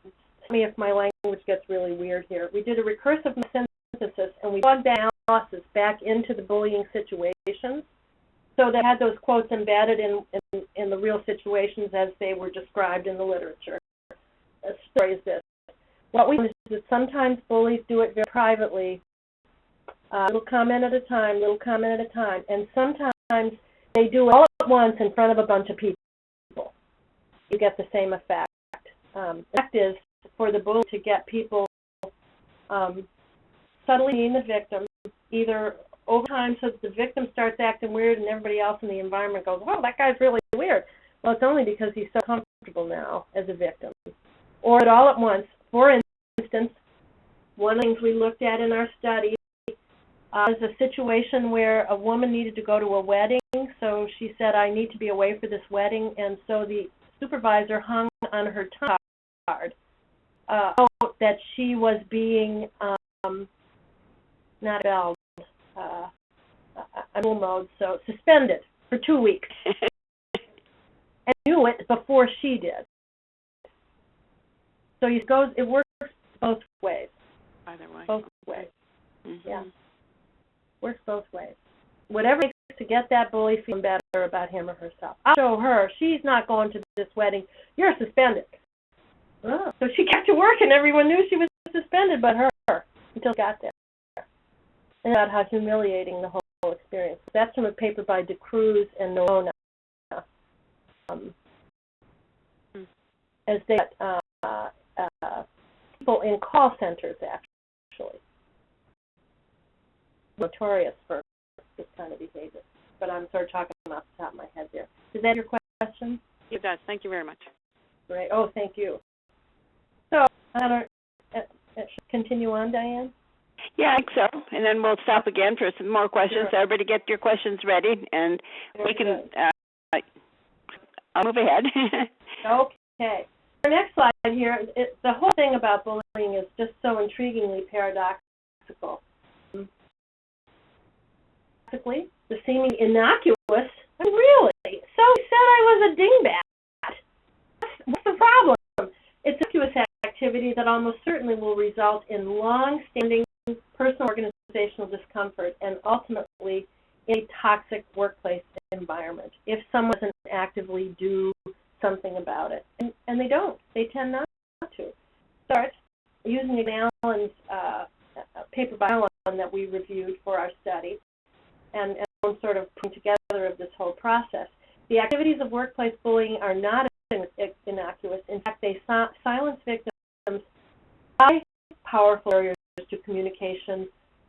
me if my language gets really weird here. We did a recursive synthesis, and we plugged that analysis back into the bullying situations, so they had those quotes embedded in the real situations as they were described in the literature. The story is this: what we know is that sometimes bullies do it very privately, little comment at a time, and sometimes they do it all at once in front of a bunch of people. You get the same effect. The fact is for the bully to get people subtly being the victim, either over time so that the victim starts acting weird and everybody else in the environment goes, oh, that guy's really weird. Well, it's only because he's so comfortable now as a victim. Or it all at once. For instance, one of the things we looked at in our study is a situation where a woman needed to go to a wedding, so she said, I need to be away for this wedding, and so the supervisor hung on her time card that she was being not expelled, mode, so suspended for 2 weeks. And knew it before she did. So it works both ways. Either way. Both ways. Mm-hmm. Yeah. Works both ways. Whatever it takes to get that bully feeling better about him or herself. I'll show her. She's not going to this wedding. You're suspended. Oh. So she kept to work and everyone knew she was suspended but her until she got there. And about how humiliating the whole experience. That's from a paper by DeCruz and Norona. As they people in call centers, actually. Notorious for this kind of behavior. But I'm sort of talking off the top of my head there. Is that your question? It does. Thank you very much. Great. Oh, thank you. So, should continue on, Diane? Yeah, I think so. And then we'll stop again for some more questions. Sure. Everybody get your questions ready, and we can I'll move ahead. Okay. Our next slide here, the whole thing about bullying is just so intriguingly paradoxical. The seeming innocuous, really? So he said I was a dingbat. What's the problem? It's innocuous activity that almost certainly will result in long-standing personal organizational discomfort and ultimately in a toxic workplace environment if someone doesn't actively do something about it. And they don't. They tend not to. Start using Allen's paper by Allen that we reviewed for our study and sort of putting together of this whole process. The activities of workplace bullying are not innocuous. In fact, they silence victims by powerful barriers to communication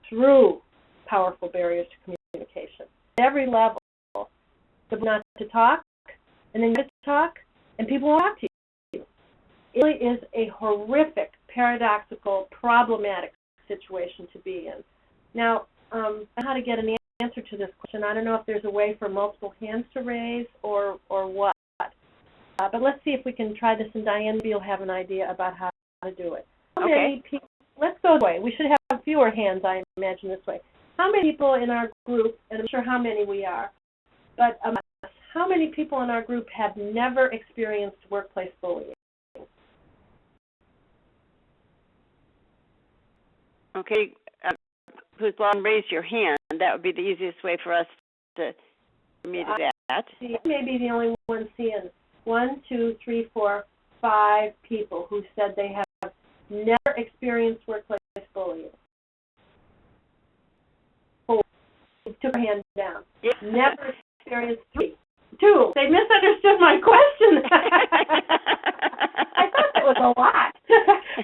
through powerful barriers to communication. At every level, not to talk, and then you get to talk, and people won't talk to you. It really is a horrific, paradoxical, problematic situation to be in. Now, how to get an answer to this question, I don't know if there's a way for multiple hands to raise or what. But let's see if we can try this, and Diane, maybe you'll have an idea about how to do it. Okay. Let's go this way. We should have fewer hands, I imagine, this way. How many people in our group, and I'm sure how many we are, but how many people in our group have never experienced workplace bullying? Okay. Who's blonde, raise your hand. That would be the easiest way for me to do that. Maybe the only one seeing 1, 2, 3, 4, 5 people who said they have never experienced workplace bullying. 4. Took her hand down. Yeah. Never experienced 3. 2. They misunderstood my question. I thought that was a lot,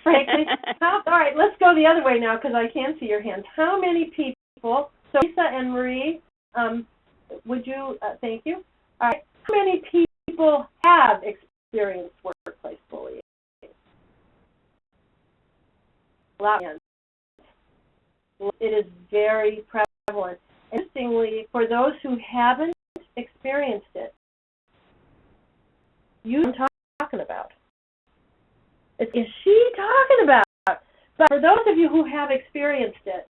frankly. All right, let's go the other way now because I can see your hands. How many people, so Lisa and Marie, would you, thank you. All right, how many people have experienced workplace bullying? A lot of hands. It is very prevalent. Interestingly, for those who haven't experienced it, you know what I'm talking about. Is she talking about? But for those of you who have experienced it,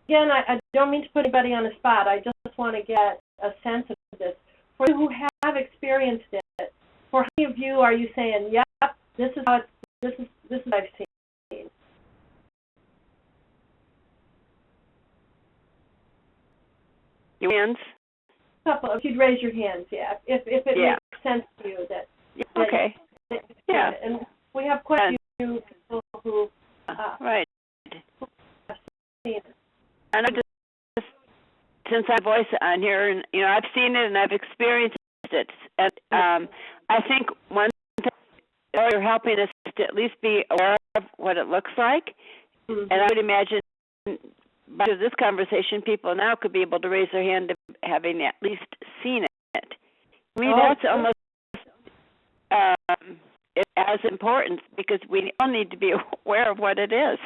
again, I don't mean to put anybody on the spot. I just want to get a sense of this. For you who have experienced it, for how many of you are you saying, "Yep, this is how this is what I've seen"? Your hands. Couple. If you'd raise your hands, yeah. If it makes sense to you that. Okay. Yeah. And we have quite a few people who right. have seen it. And I just, since I voice on here, and I've seen it and I've experienced it, and I think one thing you're helping us to at least be aware of what it looks like, and I would imagine by this conversation, people now could be able to raise their hand to having at least seen it. I mean, that's almost as important because we all need to be aware of what it is.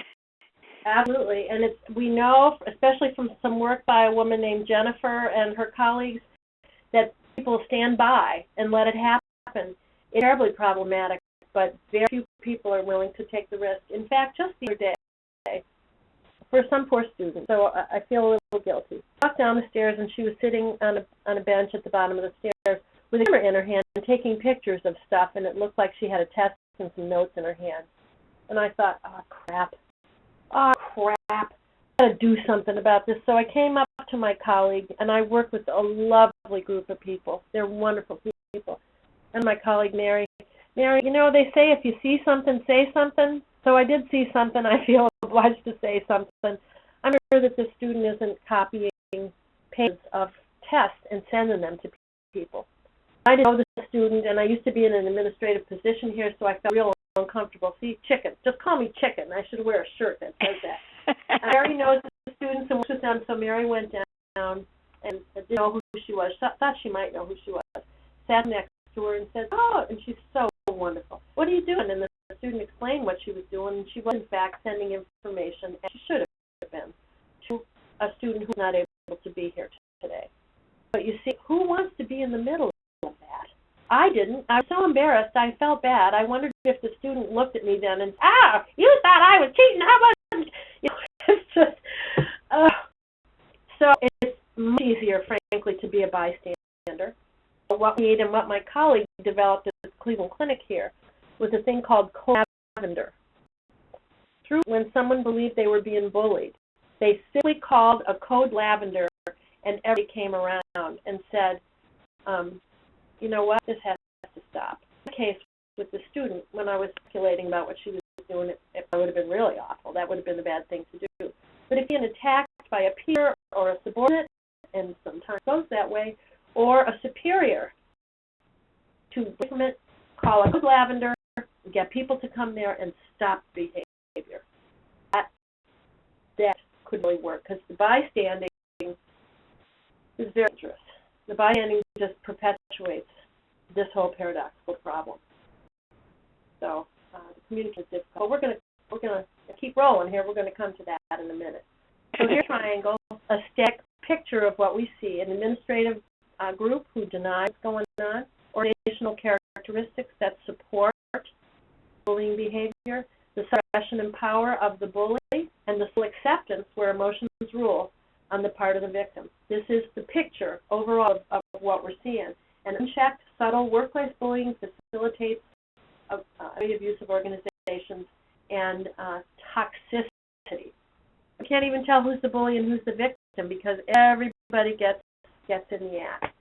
Absolutely, and we know, especially from some work by a woman named Jennifer and her colleagues, that people stand by and let it happen. It's terribly problematic, but very few people are willing to take the risk. In fact, just the other day, for some poor student, so I feel a little guilty. I walked down the stairs and she was sitting on a bench at the bottom of the stairs with a camera in her hand and taking pictures of stuff, and it looked like she had a test and some notes in her hand. And I thought, oh, crap, I've got to do something about this. So I came up to my colleague, and I work with a lovely group of people. They're wonderful people. And my colleague, Mary, they say if you see something, say something. So I did see something. I feel obliged to say something. I'm sure that the student isn't copying pages of tests and sending them to people. I didn't know the student, and I used to be in an administrative position here, so I felt real uncomfortable. See, chicken. Just call me chicken. I should wear a shirt that says that. Mary knows the students and works with them, so Mary went down and didn't know who she was. Thought she might know who she was. Sat next to her and said, oh, and she's so wonderful. What are you doing? And the student explained what she was doing, and she was, in fact, sending information, as she should have been, to a student who's not able to be here today. But you see, who wants to be in the middle of that? I didn't. I was so embarrassed. I felt bad. I wondered if the student looked at me then and, you thought I was cheating. I wasn't. It's just, so it's much easier, frankly, to be a bystander. What we need and what my colleague developed at the Cleveland Clinic here was a thing called code lavender. Through when someone believed they were being bullied, they simply called a code lavender, and everybody came around and said, you know what, this has to stop. In the case with the student, when I was speculating about what she was doing, it would have been really awful. That would have been the bad thing to do. But if you're attacked by a peer or a subordinate, and sometimes it goes that way, or a superior, to implement, call a lavender, get people to come there and stop behavior. That could really work, because the bystanding is very dangerous. The bystanding just perpetuates this whole paradoxical problem. So the communication is difficult. We're gonna keep rolling here. We're gonna come to that in a minute. So here's a triangle, a static picture of what we see: an administrative group who denies what's going on, organizational characteristics that support bullying behavior, the suppression and power of the bully, and the full acceptance where emotions rule on the part of the victim. This is the picture overall of what we're seeing. And unchecked, subtle workplace bullying facilitates the abuse of organizations and toxicity. We can't even tell who's the bully and who's the victim because everybody gets in the act.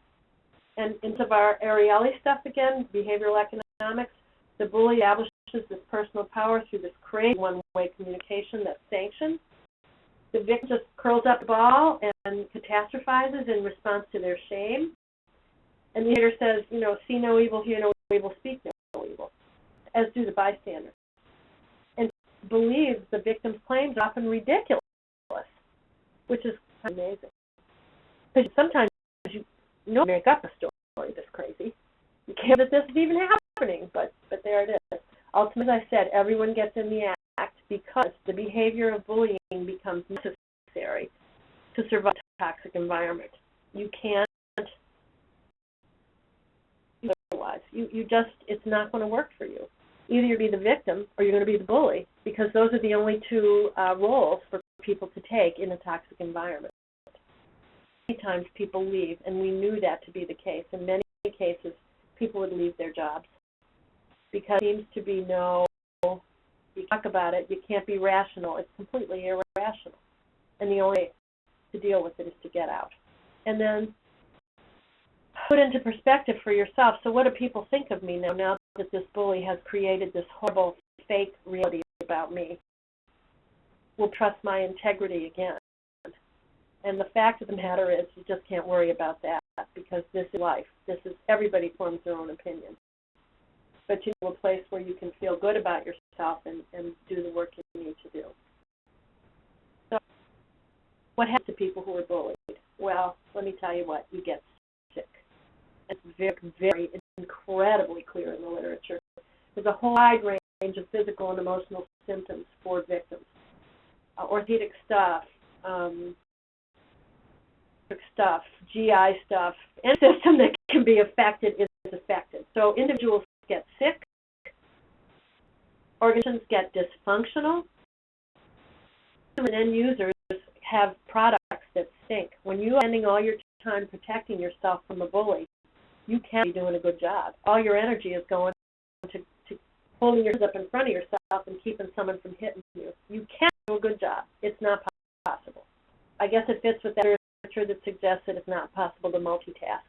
And into our Ariely stuff again, behavioral economics, the bully establishes this personal power through this crazy one-way communication that's sanctioned. The victim just curls up the ball and catastrophizes in response to their shame. And the hater says, see no evil, hear no evil, speak no evil, as do the bystanders. And believes the victim's claims are often ridiculous, which is kind of amazing. Because sometimes you make up a story that's crazy. You can't that this is even happening, but there it is. Ultimately, as I said, everyone gets in the act because the behavior of bullying becomes necessary to survive a toxic environment. You can't do otherwise. You just, it's not going to work for you. Either you'll be the victim or you're going to be the bully, because those are the only two roles for people to take in a toxic environment. Many times people leave, and we knew that to be the case. In many cases, people would leave their jobs because it seems to be you talk about it, you can't be rational. It's completely irrational. And the only way to deal with it is to get out. And then put into perspective for yourself. So what do people think of me now that this bully has created this horrible fake reality about me will trust my integrity again. And the fact of the matter is, you just can't worry about that, because this is life. Everybody forms their own opinion. But you know, a place where you can feel good about yourself and do the work you need to do. So what happens to people who are bullied? Well, let me tell you what, you get sick. It's very, very incredibly clear in the literature. There's a whole wide range of physical and emotional symptoms for victims. Orthopedic stuff, GI stuff, any system that can be affected is affected. So individuals get sick, organizations get dysfunctional, and end users have products that stink. When you're spending all your time protecting yourself from a bully, you can't be doing a good job. All your energy is going to holding your hands up in front of yourself and keeping someone from hitting you. You can't do a good job. It's not possible. I guess it fits with that literature that suggests that it's not possible to multitask.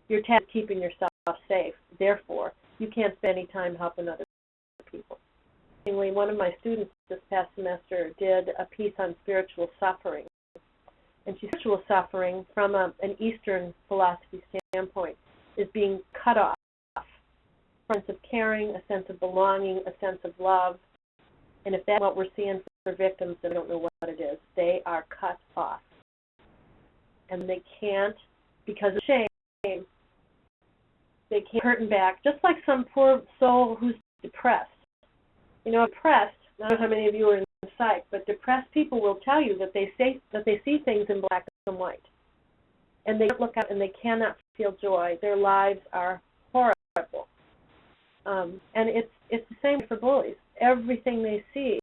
Your task is keeping yourself safe. Therefore, you can't spend any time helping other people. One of my students this past semester did a piece on spiritual suffering. And spiritual suffering, from an Eastern philosophy standpoint, is being cut off. A sense of caring, a sense of belonging, a sense of love. And if that's what we're seeing for victims, then I don't know what it is. They are cut off. And they can't, because of shame, they can't hurt back, just like some poor soul who's depressed. You know, depressed, I don't know how many of you are in psych, but depressed people will tell you that they see things in black and white. And they can't look out and they cannot feel joy. Their lives are horrible. And it's the same for bullies. Everything they see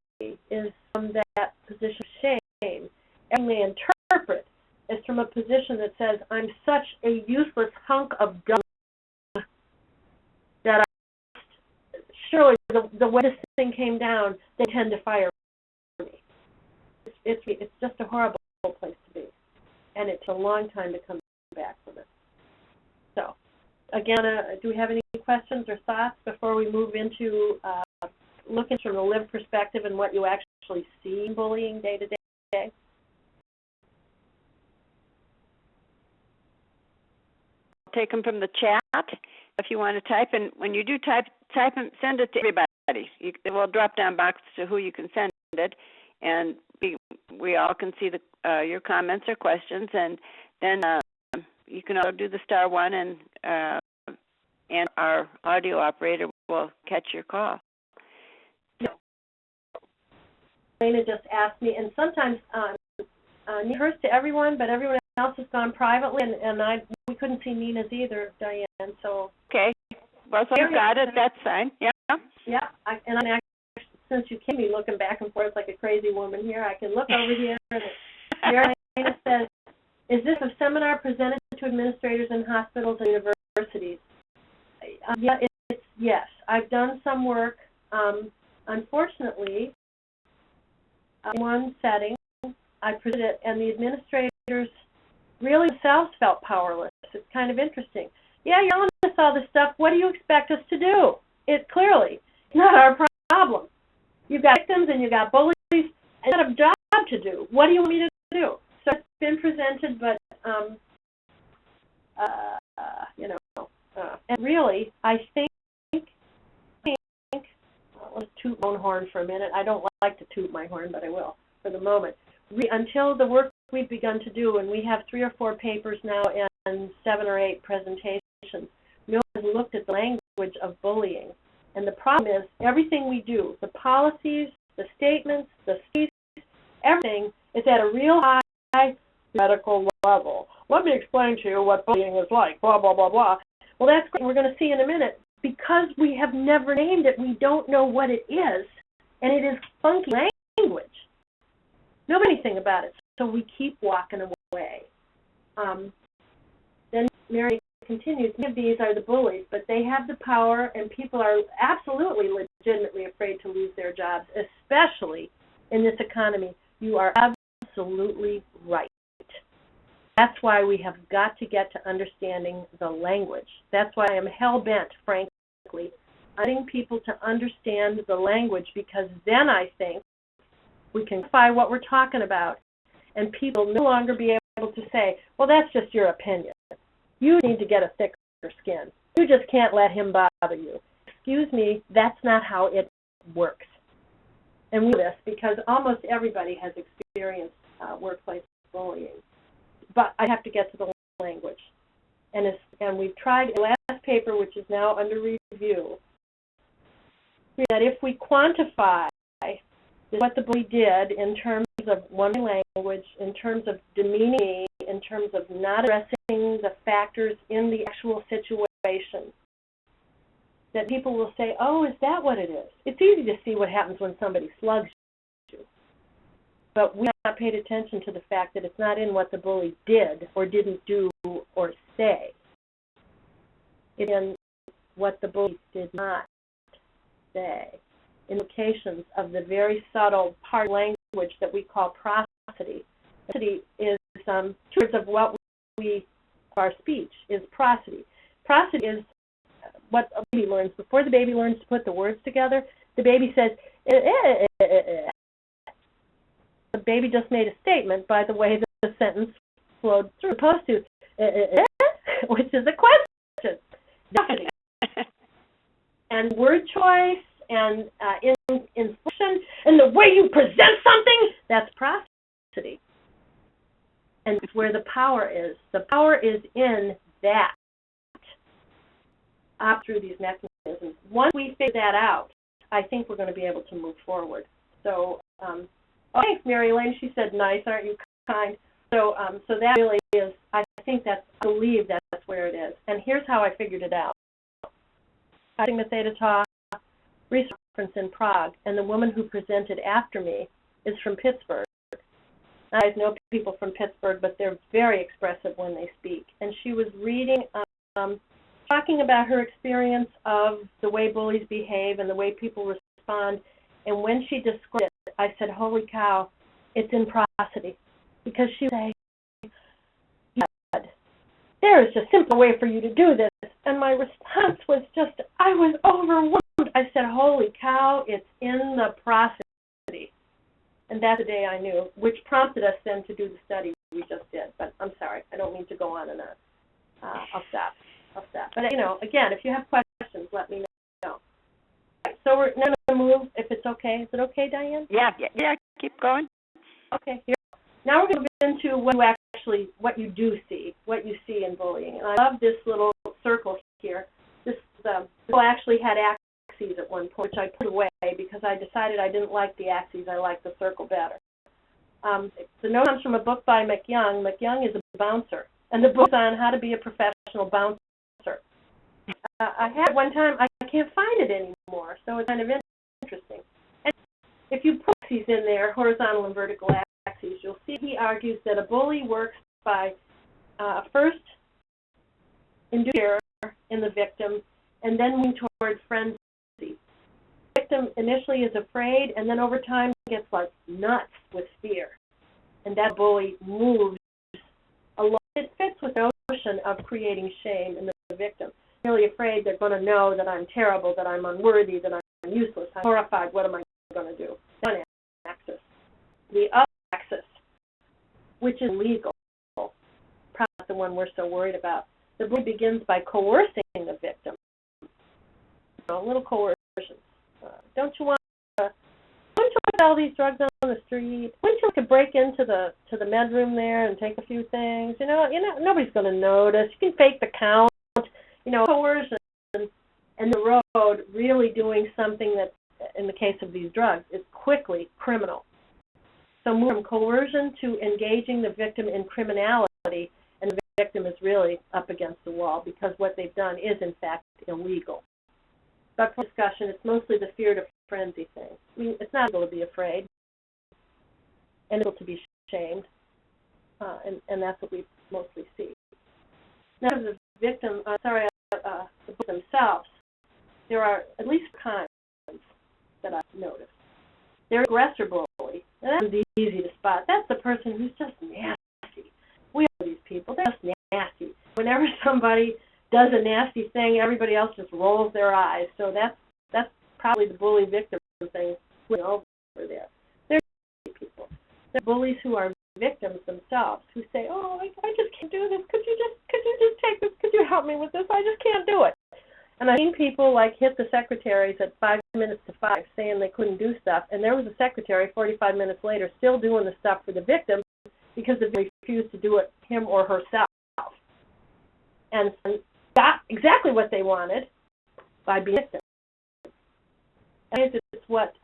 is from that position of shame. And they interpret is from a position that says, I'm such a useless hunk of dung that surely the way this thing came down, they tend to fire me. It's just a horrible place to be. And it's a long time to come back from it. So, again, do we have any questions or thoughts before we move into looking from the lived perspective and what you actually see in bullying day to day? Take them from the chat if you want to type, and when you do type and send it to everybody. There will drop down box to who you can send it, and we all can see your comments or questions, and then you can also do the *1, and our audio operator will catch your call. Elena just asked me, and sometimes Nina hers to everyone, but everyone else has gone privately, and we couldn't see Nina's either, Diane. So okay, well, so you got it. That's fine. Yeah. Yeah, and I'm actually, since you came me looking back and forth like a crazy woman here, I can look over here. And Elena says, "Is this a seminar presented to administrators in hospitals and universities?" Yeah, it's yes. I've done some work. Unfortunately, in one setting, I presented it, and the administrators really themselves felt powerless. It's kind of interesting. Yeah, you're telling us all this stuff. What do you expect us to do? It clearly is not our problem. You've got victims and you've got bullies, and you have a job to do. What do you want me to do? So it's been presented, but and really, I think. Let's toot my own horn for a minute. I don't like to toot my horn, but I will for the moment. Until the work we've begun to do, and we have 3 or 4 papers now and 7 or 8 presentations, we have looked at the language of bullying. And the problem is everything we do, the policies, the statements, the speech, everything is at a real high medical level. Let me explain to you what bullying is like, blah, blah, blah, blah. Well, that's great. We're going to see in a minute. Because we have never named it, we don't know what it is, and it is funky language. Nobody knows anything about it, so we keep walking away. Then Mary continues, many of these are the bullies, but they have the power, and people are absolutely legitimately afraid to lose their jobs, especially in this economy. You are absolutely right. That's why we have got to get to understanding the language. That's why I am hell-bent, frankly, Getting people to understand the language, because then I think we can clarify what we're talking about, and people will no longer be able to say, well, that's just your opinion. You need to get a thicker skin. You just can't let him bother you. Excuse me, that's not how it works. And we know this because almost everybody has experienced workplace bullying. But I have to get to the language. And we've tried in the last paper, which is now under review, that if we quantify what the bully did in terms of one language, in terms of demeaning me, in terms of not addressing the factors in the actual situation, that people will say, oh, is that what it is? It's easy to see what happens when somebody slugs you. But we have not paid attention to the fact that it's not in what the bully did or didn't do or say. It's in what the bully did not say. Indications of the very subtle part of language that we call prosody. Prosody is two words of what our speech is prosody. Prosody is what a baby learns. Before the baby learns to put the words together, the baby says, The baby just made a statement by the way that the sentence flowed through, opposed to, which is a question. And word choice and inflection and the way you present something, that's prosody. And it's where the power is. The power is in that. Up through these mechanisms. Once we figure that out, I think we're going to be able to move forward. So, thanks, Mary Elaine. She said, "Nice, aren't you kind?" So, so that really is. I believe that's where it is. And here's how I figured it out. Sigma Theta Tau research conference in Prague, and the woman who presented after me is from Pittsburgh. I know people from Pittsburgh, but they're very expressive when they speak. And she was reading. Talking about her experience of the way bullies behave and the way people respond, and when she described it, I said, holy cow, it's in prosody. Because she would say, there is a simple way for you to do this. And my response was just, I was overwhelmed. I said, holy cow, it's in the prosody. And that's the day I knew, which prompted us then to do the study we just did. But I'm sorry, I don't mean to go on and on. I'll stop. But, again, if you have questions, let me know. So we're going to move, if it's okay. Is it okay, Diane? Yeah, keep going. Okay, here. Now we're going to move into what you do see, what you see in bullying. And I love this little circle here. This actually had axes at one point, which I put away because I decided I didn't like the axes. I liked the circle better. The note comes from a book by McYoung. McYoung is a bouncer, and the book's on how to be a professional bouncer. I had it one time. I can't find it anymore, so it's kind of interesting. And if you put axes in there, horizontal and vertical axes, you'll see he argues that a bully works by first inducing fear in the victim and then moving toward frenzy. The victim initially is afraid, and then over time gets like nuts with fear. And that bully moves along. It fits with the notion of creating shame in the victim. Really afraid they're going to know that I'm terrible, that I'm unworthy, that I'm useless, I'm horrified, what am I going to do? One axis. The other axis, which is legal, probably not the one we're so worried about. The bully begins by coercing the victim. A little coercion. Don't you want all these drugs on the street? Wouldn't you like to break into the med room there and take a few things? Nobody's going to notice. You can fake the count. Coercion and the road really doing something that, in the case of these drugs, is quickly criminal. So move from coercion to engaging the victim in criminality, and the victim is really up against the wall because what they've done is, in fact, illegal. But for discussion, it's mostly the fear to frenzy thing. I mean, it's not illegal to be afraid and illegal to be shamed, and that's what we mostly see. Now, the victim, the book themselves, there are at least kinds that I've noticed. There's aggressor bully. Now, that's easy to spot. That's the person who's just nasty. We know these people. They're just nasty. Whenever somebody does a nasty thing, everybody else just rolls their eyes. So that's probably the bully victim thing over there. There's people. There are bullies who are victims themselves who say, "Oh, I just can't do this. Could you just take this? Could you help me with this? I just can't do it." And I've seen people like hit the secretaries at 5 minutes to 5 saying they couldn't do stuff, and there was a secretary 45 minutes later still doing the stuff for the victim because the victim refused to do it him or herself. And got exactly what they wanted by being a victim. And it's what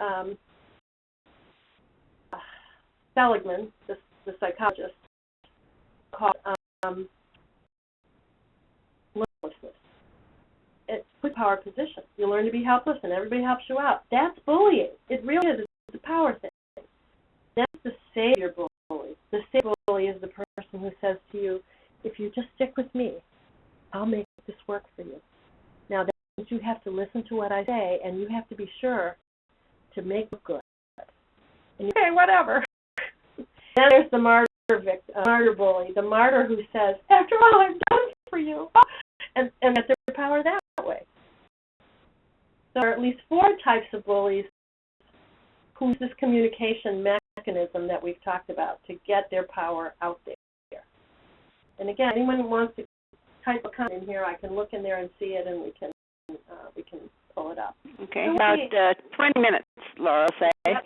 Seligman, the psychologist, called helplessness. It's a power position. You learn to be helpless and everybody helps you out. That's bullying. It really is. It's a power thing. That's the savior bully. The savior bully is the person who says to you, if you just stick with me, I'll make this work for you. Now, that means you have to listen to what I say, and you have to be sure to make it good. And you say, whatever. Then there's the martyr bully, the martyr who says, after all I've done for you. And that's their power that way. So there are at least 4 types of bullies who use this communication mechanism that we've talked about to get their power out there. And again, anyone who wants to type a comment in here, I can look in there and see it, and we can pull it up. Okay, so about 20 minutes, Laura, say. Yep.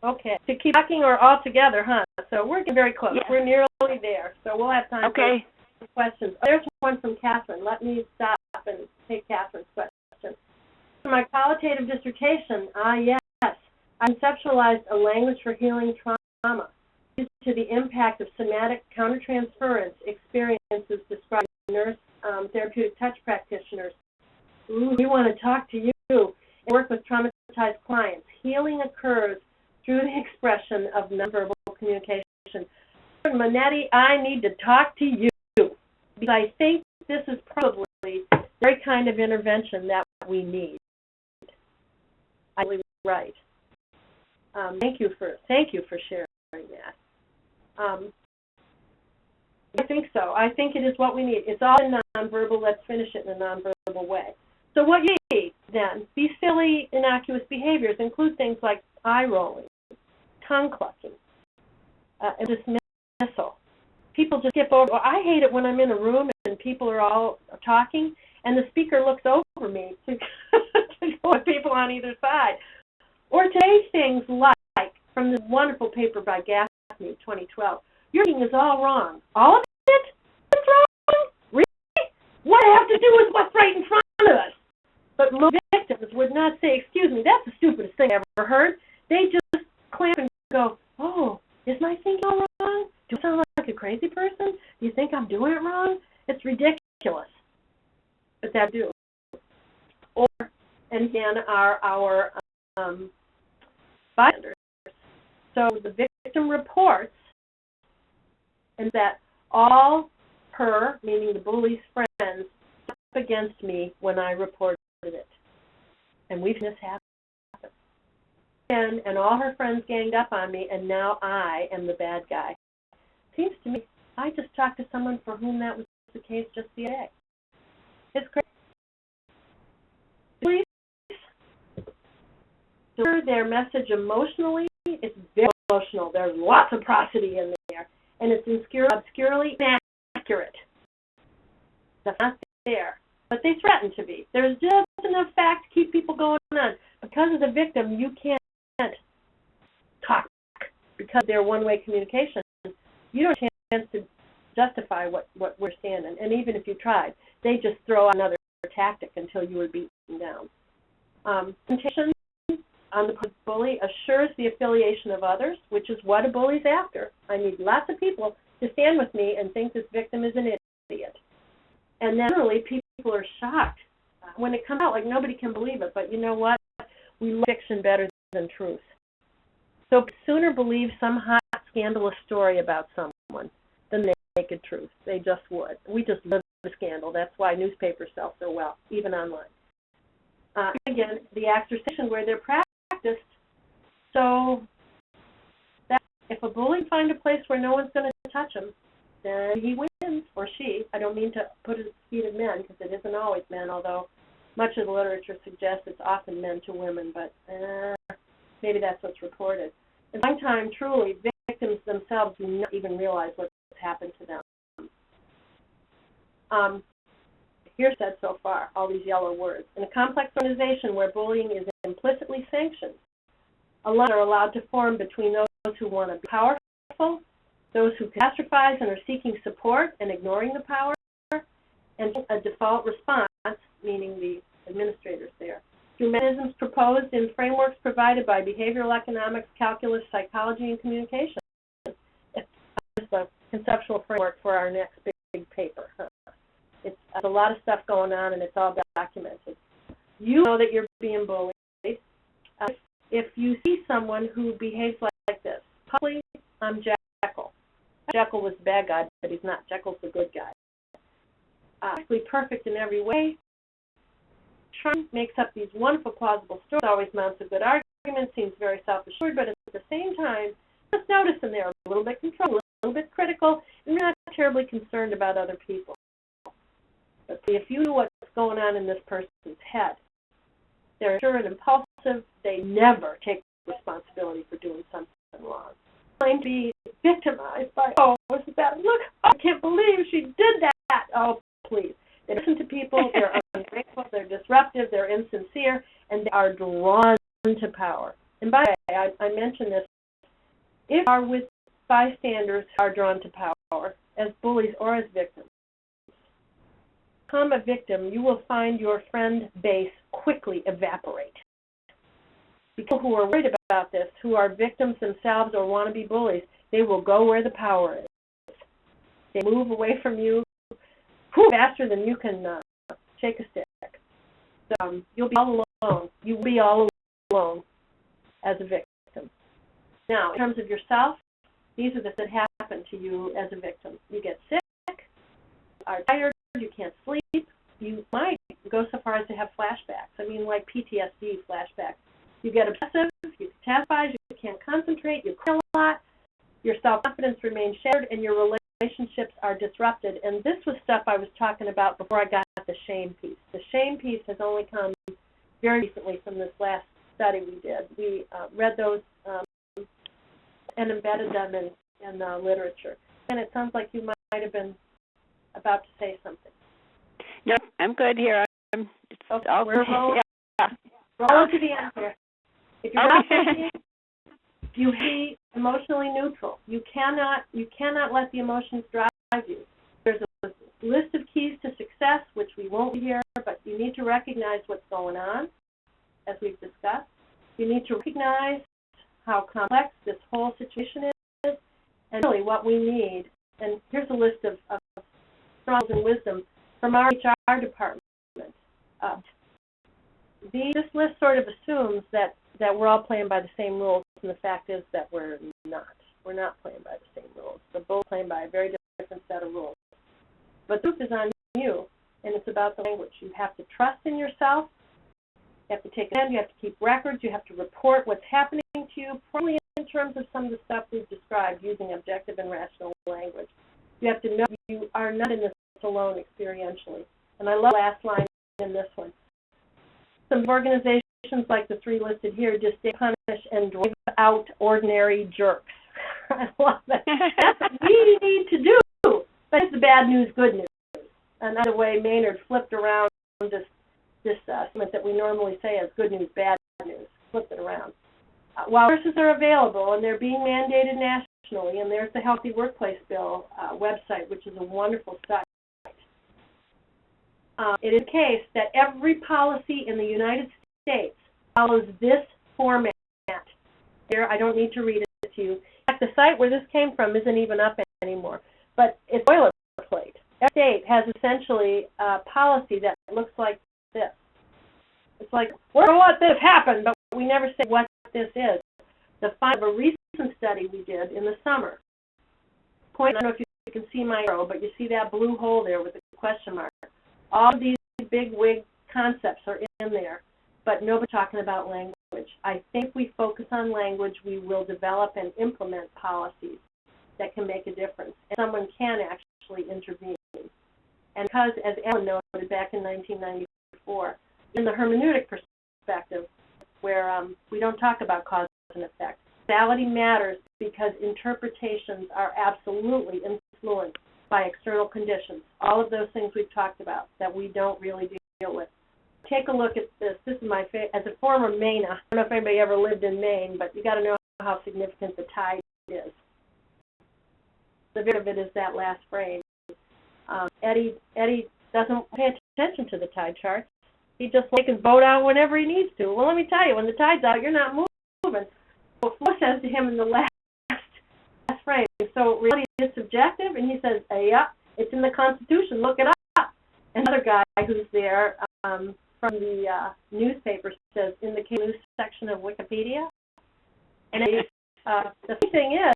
Okay, to keep talking or all together, huh? So we're getting very close. Yeah. We're nearly there, so we'll have time for questions. There's one from Catherine. Let me stop and take Catherine's question. For my qualitative dissertation, yes, I conceptualized a language for healing trauma due to the impact of somatic countertransference experiences described by nurse therapeutic touch practitioners. Ooh, we want to talk to you and work with traumatized clients. Healing occurs through the expression of nonverbal communication. Manetti, I need to talk to you because I think this is probably the very kind of intervention that we need. I believe you're right. Thank you for sharing that. I think so. I think it is what we need. It's all in nonverbal. Let's finish it in a nonverbal way. So what you need then, these silly, innocuous behaviors include things like eye rolling, tongue clucking, and dismissal. People just skip over. Well, I hate it when I'm in a room and people are all talking and the speaker looks over me to go with people on either side. Or to say things like, from this wonderful paper by Gaffney, 2012, your thinking is all wrong. All of it? What's wrong? Really? What I have to do with what's right in front of us? But most victims would not say, excuse me, that's the stupidest thing I've ever heard. They just clamp and go, oh, is my thinking all wrong? Do I sound like a crazy person? Do you think I'm doing it wrong? It's ridiculous. But that do. Or, and again, our bystanders. So the victim reports and that all her, meaning the bully's friends, up against me when I reported it. And we've seen this happen. And all her friends ganged up on me, and now I am the bad guy. Seems to me, I just talked to someone for whom that was the case just the other day. It's crazy. Please deliver their message emotionally. It's very emotional. There's lots of prosody in there, and it's obscurely inaccurate. That's not there, but they threaten to be. There's just enough fact to keep people going on. Because of the victim, you can't talk because they're one-way communication. You don't have a chance to justify what we're standing, and even if you tried, they just throw out another tactic until you were beaten down. Temptation on the bully assures the affiliation of others, which is what a bully's after. I need lots of people to stand with me and think this victim is an idiot. And then generally people are shocked when it comes out, like nobody can believe it, but you know what? We love fiction better than truth. So sooner believe some hot, scandalous story about someone than the naked truth. They just would. We just live the scandal. That's why newspapers sell so well, even online. Again, the acts are stationed where they're practiced. So that if a bully finds a place where no one's going to touch him, then he wins, or she. I don't mean to put it at the feet of men, because it isn't always men, although Much of the literature suggests it's often men to women, but maybe that's what's reported. And sometimes, truly, victims themselves do not even realize what's happened to them. Here's said so far, all these yellow words. In a complex organization where bullying is implicitly sanctioned, alliances are allowed to form between those who want to be powerful, those who catastrophize and are seeking support and ignoring the power, and a default response, meaning the administrators there, through mechanisms proposed in frameworks provided by behavioral economics, calculus, psychology, and communication. It's a conceptual framework for our next big paper. It's a lot of stuff going on, and it's all documented. You know that you're being bullied. If you see someone who behaves like this, probably I'm Jekyll. Jekyll was the bad guy, but he's not. Jekyll's the good guy. Actually perfect in every way. Trump makes up these wonderful, plausible stories, always mounts a good argument, seems very self-assured, but at the same time, just noticing they're a little bit controlled, a little bit critical, and they're not terribly concerned about other people. But if you knew what's going on in this person's head, they're sure and impulsive, they never take responsibility for doing something wrong. Claim to be victimized by, oh, isn't that, look, I can't believe she did that. Oh, please. They listen to people, they're ungrateful, they're disruptive, they're insincere, and they are drawn to power. And by the way, I mentioned this, if you are with bystanders who are drawn to power, as bullies or as victims, become a victim, you will find your friend base quickly evaporate. People who are worried about this, who are victims themselves or want to be bullies, they will go where the power is. They move away from you faster than you can shake a stick. So, you'll be all alone. You will be all alone as a victim. Now, in terms of yourself, these are the things that happen to you as a victim. You get sick, you are tired, you can't sleep, you might go so far as to have flashbacks. I mean, like PTSD flashbacks. You get obsessive, you catastrophize, you can't concentrate, you cry a lot, your self-confidence remains shattered, and your relationships are disrupted. And this was stuff I was talking about before I got the shame piece. The shame piece has only come very recently from this last study we did. We read those and embedded them in the literature. And it sounds like you might have been about to say something. No, I'm good here. We're rolling, rolling to the end here. If you're not thinking, you be emotionally neutral. You cannot let the emotions drive you. There's a list of keys to success, which we won't be here, but you need to recognize what's going on, as we've discussed. You need to recognize how complex this whole situation is, and really what we need. And here's a list of struggles and wisdom from our HR department. This list sort of assumes that we're all playing by the same rules, and the fact is that we're not. We're not playing by the same rules. We're both playing by a very different set of rules. But the proof is on you, and it's about the language. You have to trust in yourself. You have to take a stand. You have to keep records. You have to report what's happening to you, probably in terms of some of the stuff we've described using objective and rational language. You have to know you are not in this alone experientially. And I love the last line in this one. Some organizations like the three listed here just punish and drive out ordinary jerks. I love that. That's what we need to do. But it's the bad news, good news. Another way Maynard flipped around this statement that we normally say as good news, bad news. Flipped it around. While resources are available and they're being mandated nationally, and there's the Healthy Workplace Bill website, which is a wonderful site. It is the case that every policy in the United States follows this format. Here, I don't need to read it to you. In fact, the site where this came from isn't even up anymore, but it's boilerplate. Every state has essentially a policy that looks like this. It's like, we're going to let this happen, but we never say what this is. The find of a recent study we did in the summer. I don't know if you can see my arrow, but you see that blue hole there with the question mark. All of these big wig concepts are in there, but nobody's talking about language. I think we focus on language, we will develop and implement policies that can make a difference. And someone can actually intervene. And because, as Ellen noted back in 1994, in the hermeneutic perspective, where we don't talk about cause and effect. Causality matters because interpretations are absolutely influenced by external conditions. All of those things we've talked about that we don't really deal with. Take a look at this. This is my favorite. As a former Mainer, I don't know if anybody ever lived in Maine, but you got to know how significant the tide is. The bit of it is that last phrase. Eddie doesn't pay attention to the tide charts. He just takes his boat out whenever he needs to. Well, let me tell you, when the tide's out, you're not moving. Well, Flo says to him in the last phrase, so reality is subjective, and he says, yeah, it's in the Constitution, look it up. Another guy who's there from the newspaper says, in the news section of Wikipedia. And the thing is,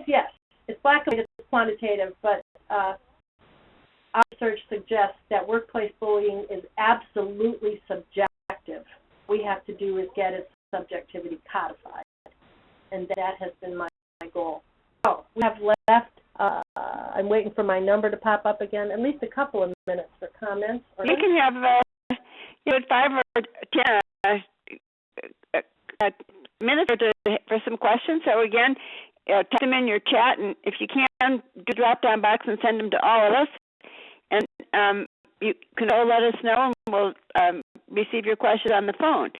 yes, it's black and white, it's quantitative, but our research suggests that workplace bullying is absolutely subjective. What we have to do is get its subjectivity codified, and that has been my goal. So we have left, I'm waiting for my number to pop up again, at least a couple of minutes for comments. You can have 5 or 10 minutes for some questions. So again, type them in your chat, and if you can, do a drop-down box and send them to all of us. And you can all let us know, and we'll receive your questions on the phone.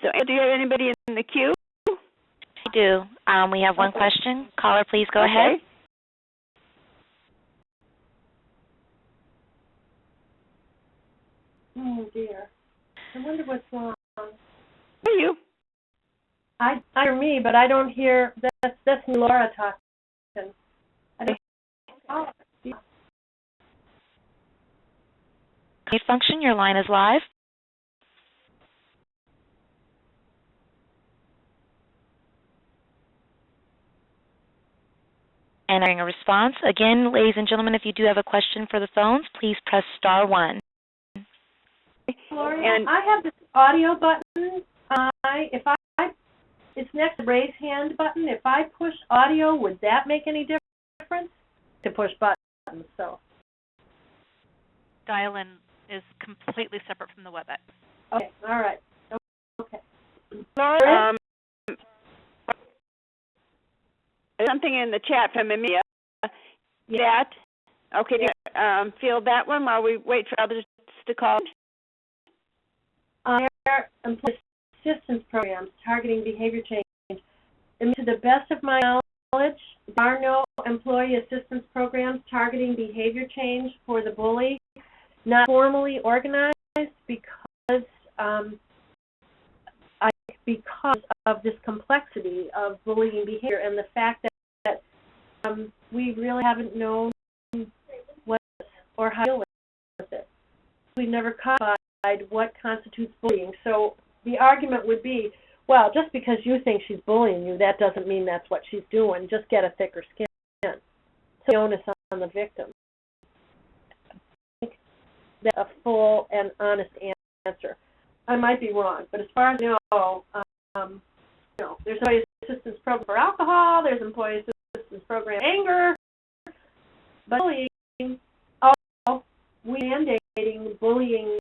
So do you have anybody in the queue? I do. We have one question. Caller, please go ahead. Oh, dear. I wonder what's wrong. Who are you? I hear me, but I don't hear. That's me, Laura talking. I don't. Oh, yeah. Mute function, your line is live. Entering a response. Again, ladies and gentlemen, if you do have a question for the phones, please press star 1. Gloria, and I have this audio button. It's next to the raise hand button. If I push audio, would that make any difference? To push buttons, so. Dial-in is completely separate from the WebEx. Okay, all right. Okay. Laura, something in the chat from Amelia. That, okay, do you field that one while we wait for others to call? Their employee assistance programs targeting behavior change. And to the best of my knowledge, there are no employee assistance programs targeting behavior change for the bully, not formally organized because of this complexity of bullying behavior and the fact that we really haven't known what or how to deal with it. We've never codified what constitutes bullying. So the argument would be, well, just because you think she's bullying you, that doesn't mean that's what she's doing. Just get a thicker skin. So the onus on the victim. That's a full and honest answer. I might be wrong, but as far as I know, there's employee assistance program for alcohol, there's employee assistance program for anger, but bullying, we're mandating bullying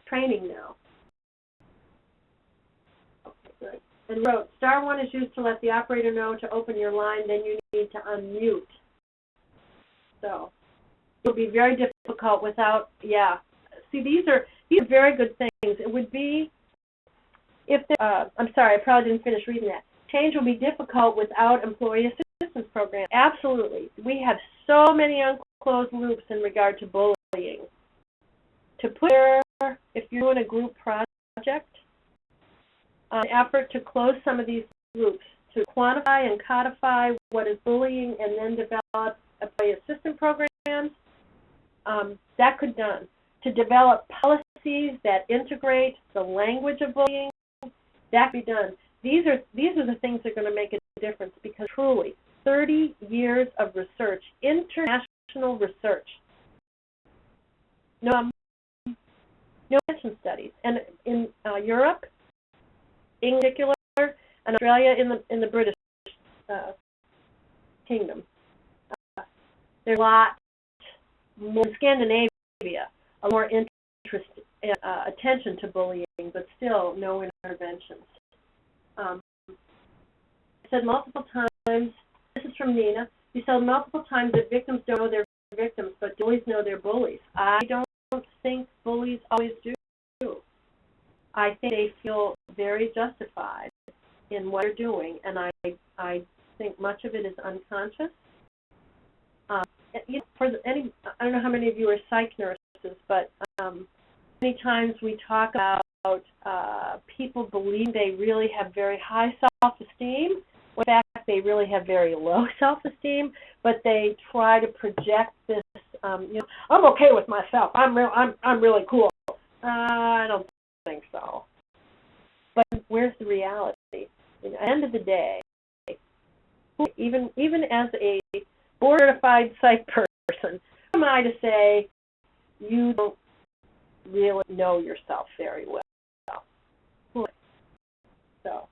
training now. Okay, good. And wrote, star 1 is used to let the operator know to open your line, then you need to unmute. So it'll be very difficult without, See, these are very good things. It would be, I'm sorry, I probably didn't finish reading that. Change will be difficult without employee assistance programs. Absolutely. We have so many unclosed loops in regard to bullying. To put there, if you're doing a group project, an effort to close some of these loops, to quantify and codify what is bullying and then develop employee assistance programs, that could be done. To develop policies that integrate the language of bullying, that could be done. These are the things that are going to make a difference because truly, 30 years of research, international research, no prevention studies, and in Europe, in particular, and Australia, in the British Kingdom, there's a lot more in Scandinavia. A more attention to bullying, but still no interventions. I said multiple times, this is from Nina, you said multiple times that victims don't know they're victims, but bullies know they're bullies. I don't think bullies always do. I think they feel very justified in what they're doing, and I think much of it is unconscious. I don't know how many of you are psych nurses, but many times we talk about people believe they really have very high self-esteem. In fact, they really have very low self-esteem, but they try to project this. I'm okay with myself. I'm really cool. I don't think so. But where's the reality? At the end of the day, even as a board-certified psych person, who am I to say you don't really know yourself very well? So,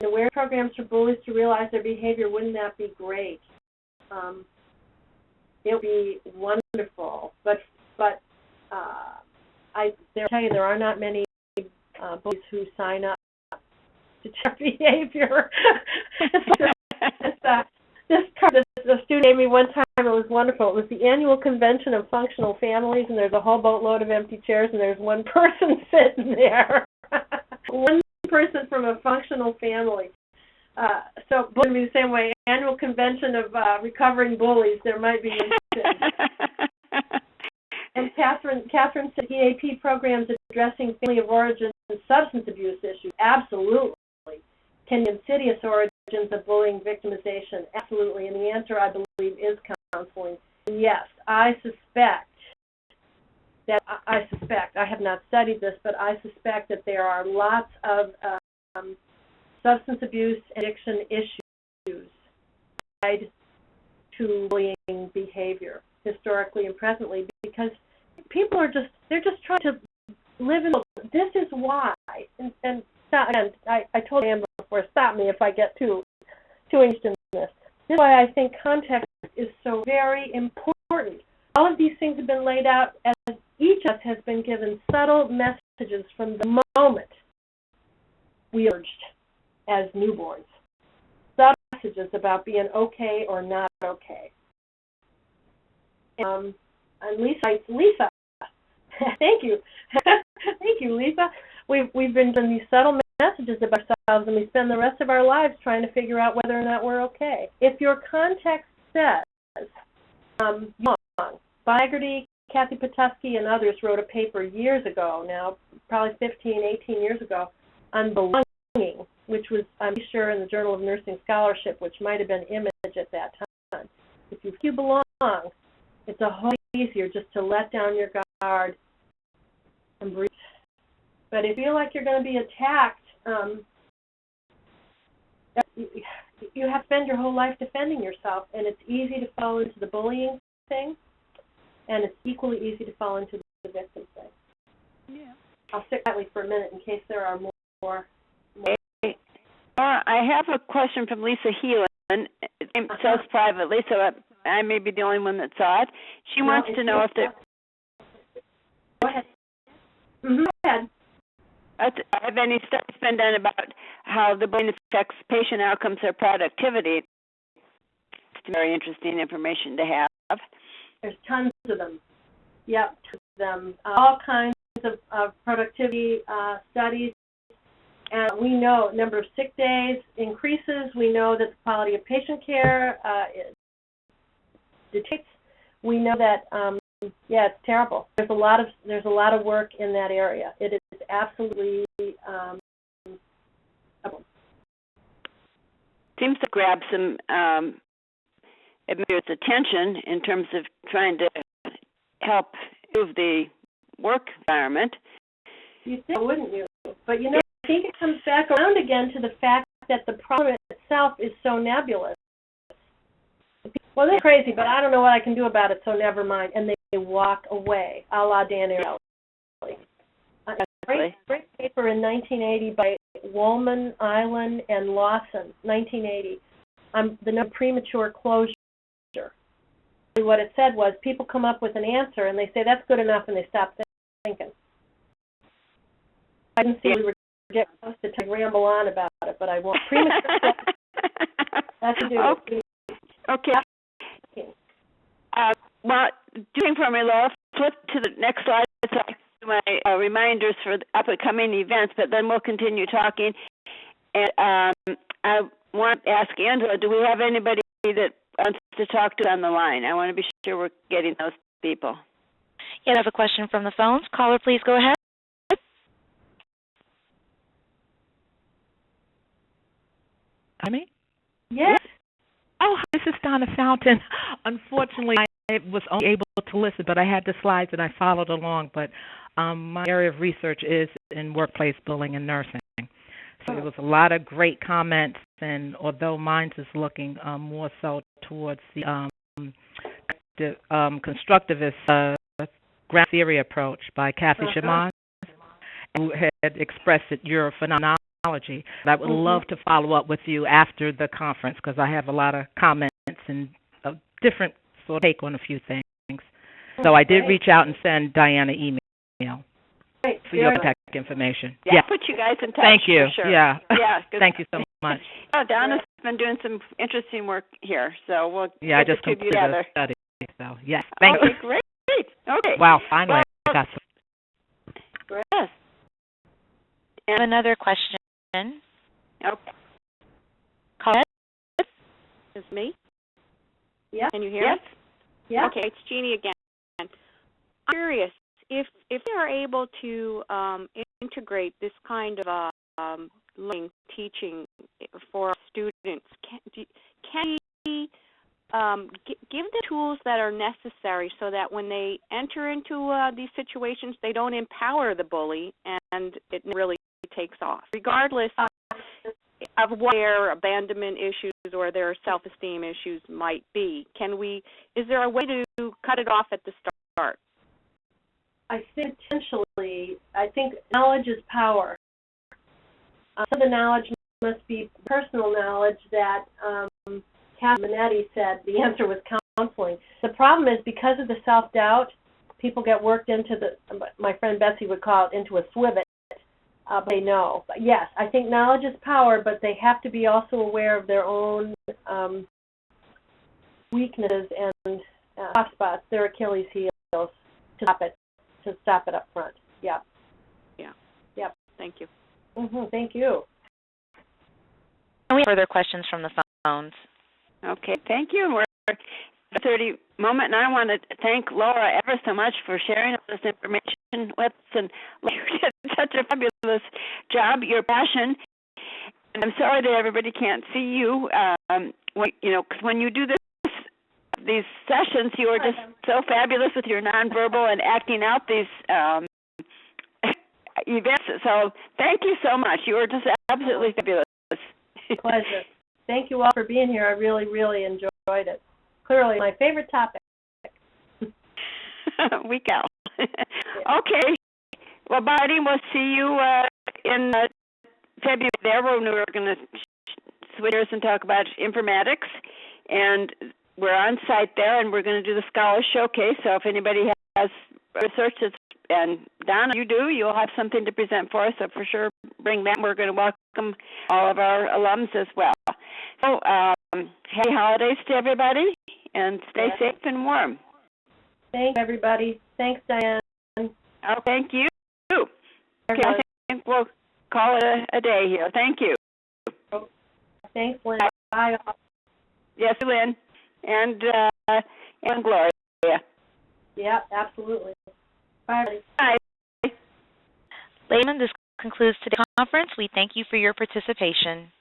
awareness programs for bullies to realize their behavior, wouldn't that be great? It would be wonderful, but I tell you, there are not many bullies who sign up to check behavior. The student gave me one time, it was wonderful. It was the annual convention of functional families, and there's a whole boatload of empty chairs, and there's one person sitting there. One person from a functional family. So bullying be the same way. Annual convention of recovering bullies, there might be incidents. And Catherine said EAP programs addressing family of origin and substance abuse issues. Absolutely. Can be insidious origins of bullying victimization? Absolutely. And the answer, I believe, is counseling. And yes, I suspect, I have not studied this, but I suspect that there are lots of substance abuse and addiction issues tied to bullying behavior, historically and presently, because people are they're just trying to live in, this is why, and stop, again, I told Anne before, stop me if I get too engaged in this. This is why I think context is so very important. All of these things have been laid out as each of us has been given subtle messages from the moment we emerged as newborns. Subtle messages about being okay or not okay. And Lisa, thank you. Thank you, Lisa. We've been given these subtle messages about ourselves, and we spend the rest of our lives trying to figure out whether or not we're okay. If your context says, young, Baggerty, Kathy Petoskey, and others wrote a paper years ago now, probably 15, 18 years ago, on belonging, which was, I'm sure, in the Journal of Nursing Scholarship, which might have been Image at that time. If you belong, it's a whole lot easier just to let down your guard and breathe. But if you feel like you're going to be attacked, you have to spend your whole life defending yourself, and it's easy to fall into the bullying thing, and it's equally easy to fall into the victim thing. Yeah. I'll sit quietly for a minute in case there are more. I have a question from Lisa Heelan. It says privately, so I may be the only one that saw it. She wants to know if there... Go ahead. Go ahead. Have any studies been done about how the brain affects patient outcomes or productivity? It's very interesting information to have. There's tons of them. Yep, tons of them. All kinds of productivity studies. And we know number of sick days increases. We know that the quality of patient care detects. We know that it's terrible. There's a lot of work in that area. It is absolutely seems to grab some its attention in terms of trying to help improve the work environment. You think, wouldn't you? But I think it comes back around again to the fact that the problem itself is so nebulous. Well, they're crazy, but I don't know what I can do about it, so never mind. And they walk away, a la Dan Ariely. A great paper in 1980 by Woolman, Island, and Lawson, 1980, on the no premature closure. What it said was people come up with an answer, and they say, that's good enough, and they stop thinking. I didn't see we were getting close to ramble on about it, but I won't. Premature that's to do with Okay. Well, doing for me, Laura, flip to the next slide so I can do my reminders for the upcoming events, but then we'll continue talking. And I want to ask Angela, do we have anybody that wants to talk to on the line? I want to be sure we're getting those people. Yeah, I have a question from the phones. Caller, please go ahead. Me? Yes. Oh, this is Donna Fountain. Unfortunately, I was only able to listen, but I had the slides and I followed along. But my area of research is in workplace bullying and nursing. So there was a lot of great comments, and although mine is looking more so towards the constructivist ground theory approach by Kathy Shaman, who had expressed your phenomenology. I would love to follow up with you after the conference because I have a lot of comments and a different sort of take on a few things. So I did reach out and send Diana an email for your contact information. Yeah, put you guys in touch. Thank you. For sure. Yeah. Yeah. Thank you so much. Oh, Donna's been doing some interesting work here, so we'll I just get the two completed together. a study. So yes, thank you. Great. Okay. Wow, finally I got some. Yes. And another question. Okay. Caller? It's me? Yeah. Can you hear Yes. us? Yeah. Okay, it's Jeannie again. I'm curious if they are able to integrate this kind of learning, teaching for students. Can we give the tools that are necessary so that when they enter into these situations, they don't empower the bully and it really takes off, regardless of what their abandonment issues or their self-esteem issues might be. Is there a way to cut it off at the start? I think potentially, knowledge is power. Some of the knowledge must be personal knowledge that Kathy Minetti said the answer was counseling. The problem is because of the self-doubt, people get worked into my friend Bessie would call it, into a swivet. They know. But yes, I think knowledge is power, but they have to be also aware of their own weaknesses and soft spots, their Achilles heels, to stop it up front. Yeah. Yeah. Yep. Thank you. Thank you. And we have further questions from the phones. Okay, thank you. We're at the 30 moment, and I want to thank Laura ever so much for sharing all this information with us. And you did such a fabulous job, your passion. And I'm sorry that everybody can't see you. Because when you do these sessions, you are just so fabulous with your nonverbal and acting out these events. So thank you so much. You are just absolutely fabulous. Pleasure. Thank you all for being here. I really, really enjoyed it. Clearly my favorite topic. Week out. Okay. Well, Buddy, we'll see you in February there when we're going to switch gears and talk about informatics. And we're on site there, and we're going to do the Scholar Showcase. So if anybody has research and Donna, you do, you'll have something to present for us. So for sure, bring that. We're going to welcome all of our alums as well. So happy holidays to everybody, and stay safe and warm. Thanks, everybody. Thanks, Diane. Oh, thank you. Okay, I think we'll call it a day here. Thank you. Thanks, Lynn. Bye. Yes, Lynn. And Gloria. Yeah, absolutely. Bye. Bye. Layman, this concludes today's conference. We thank you for your participation.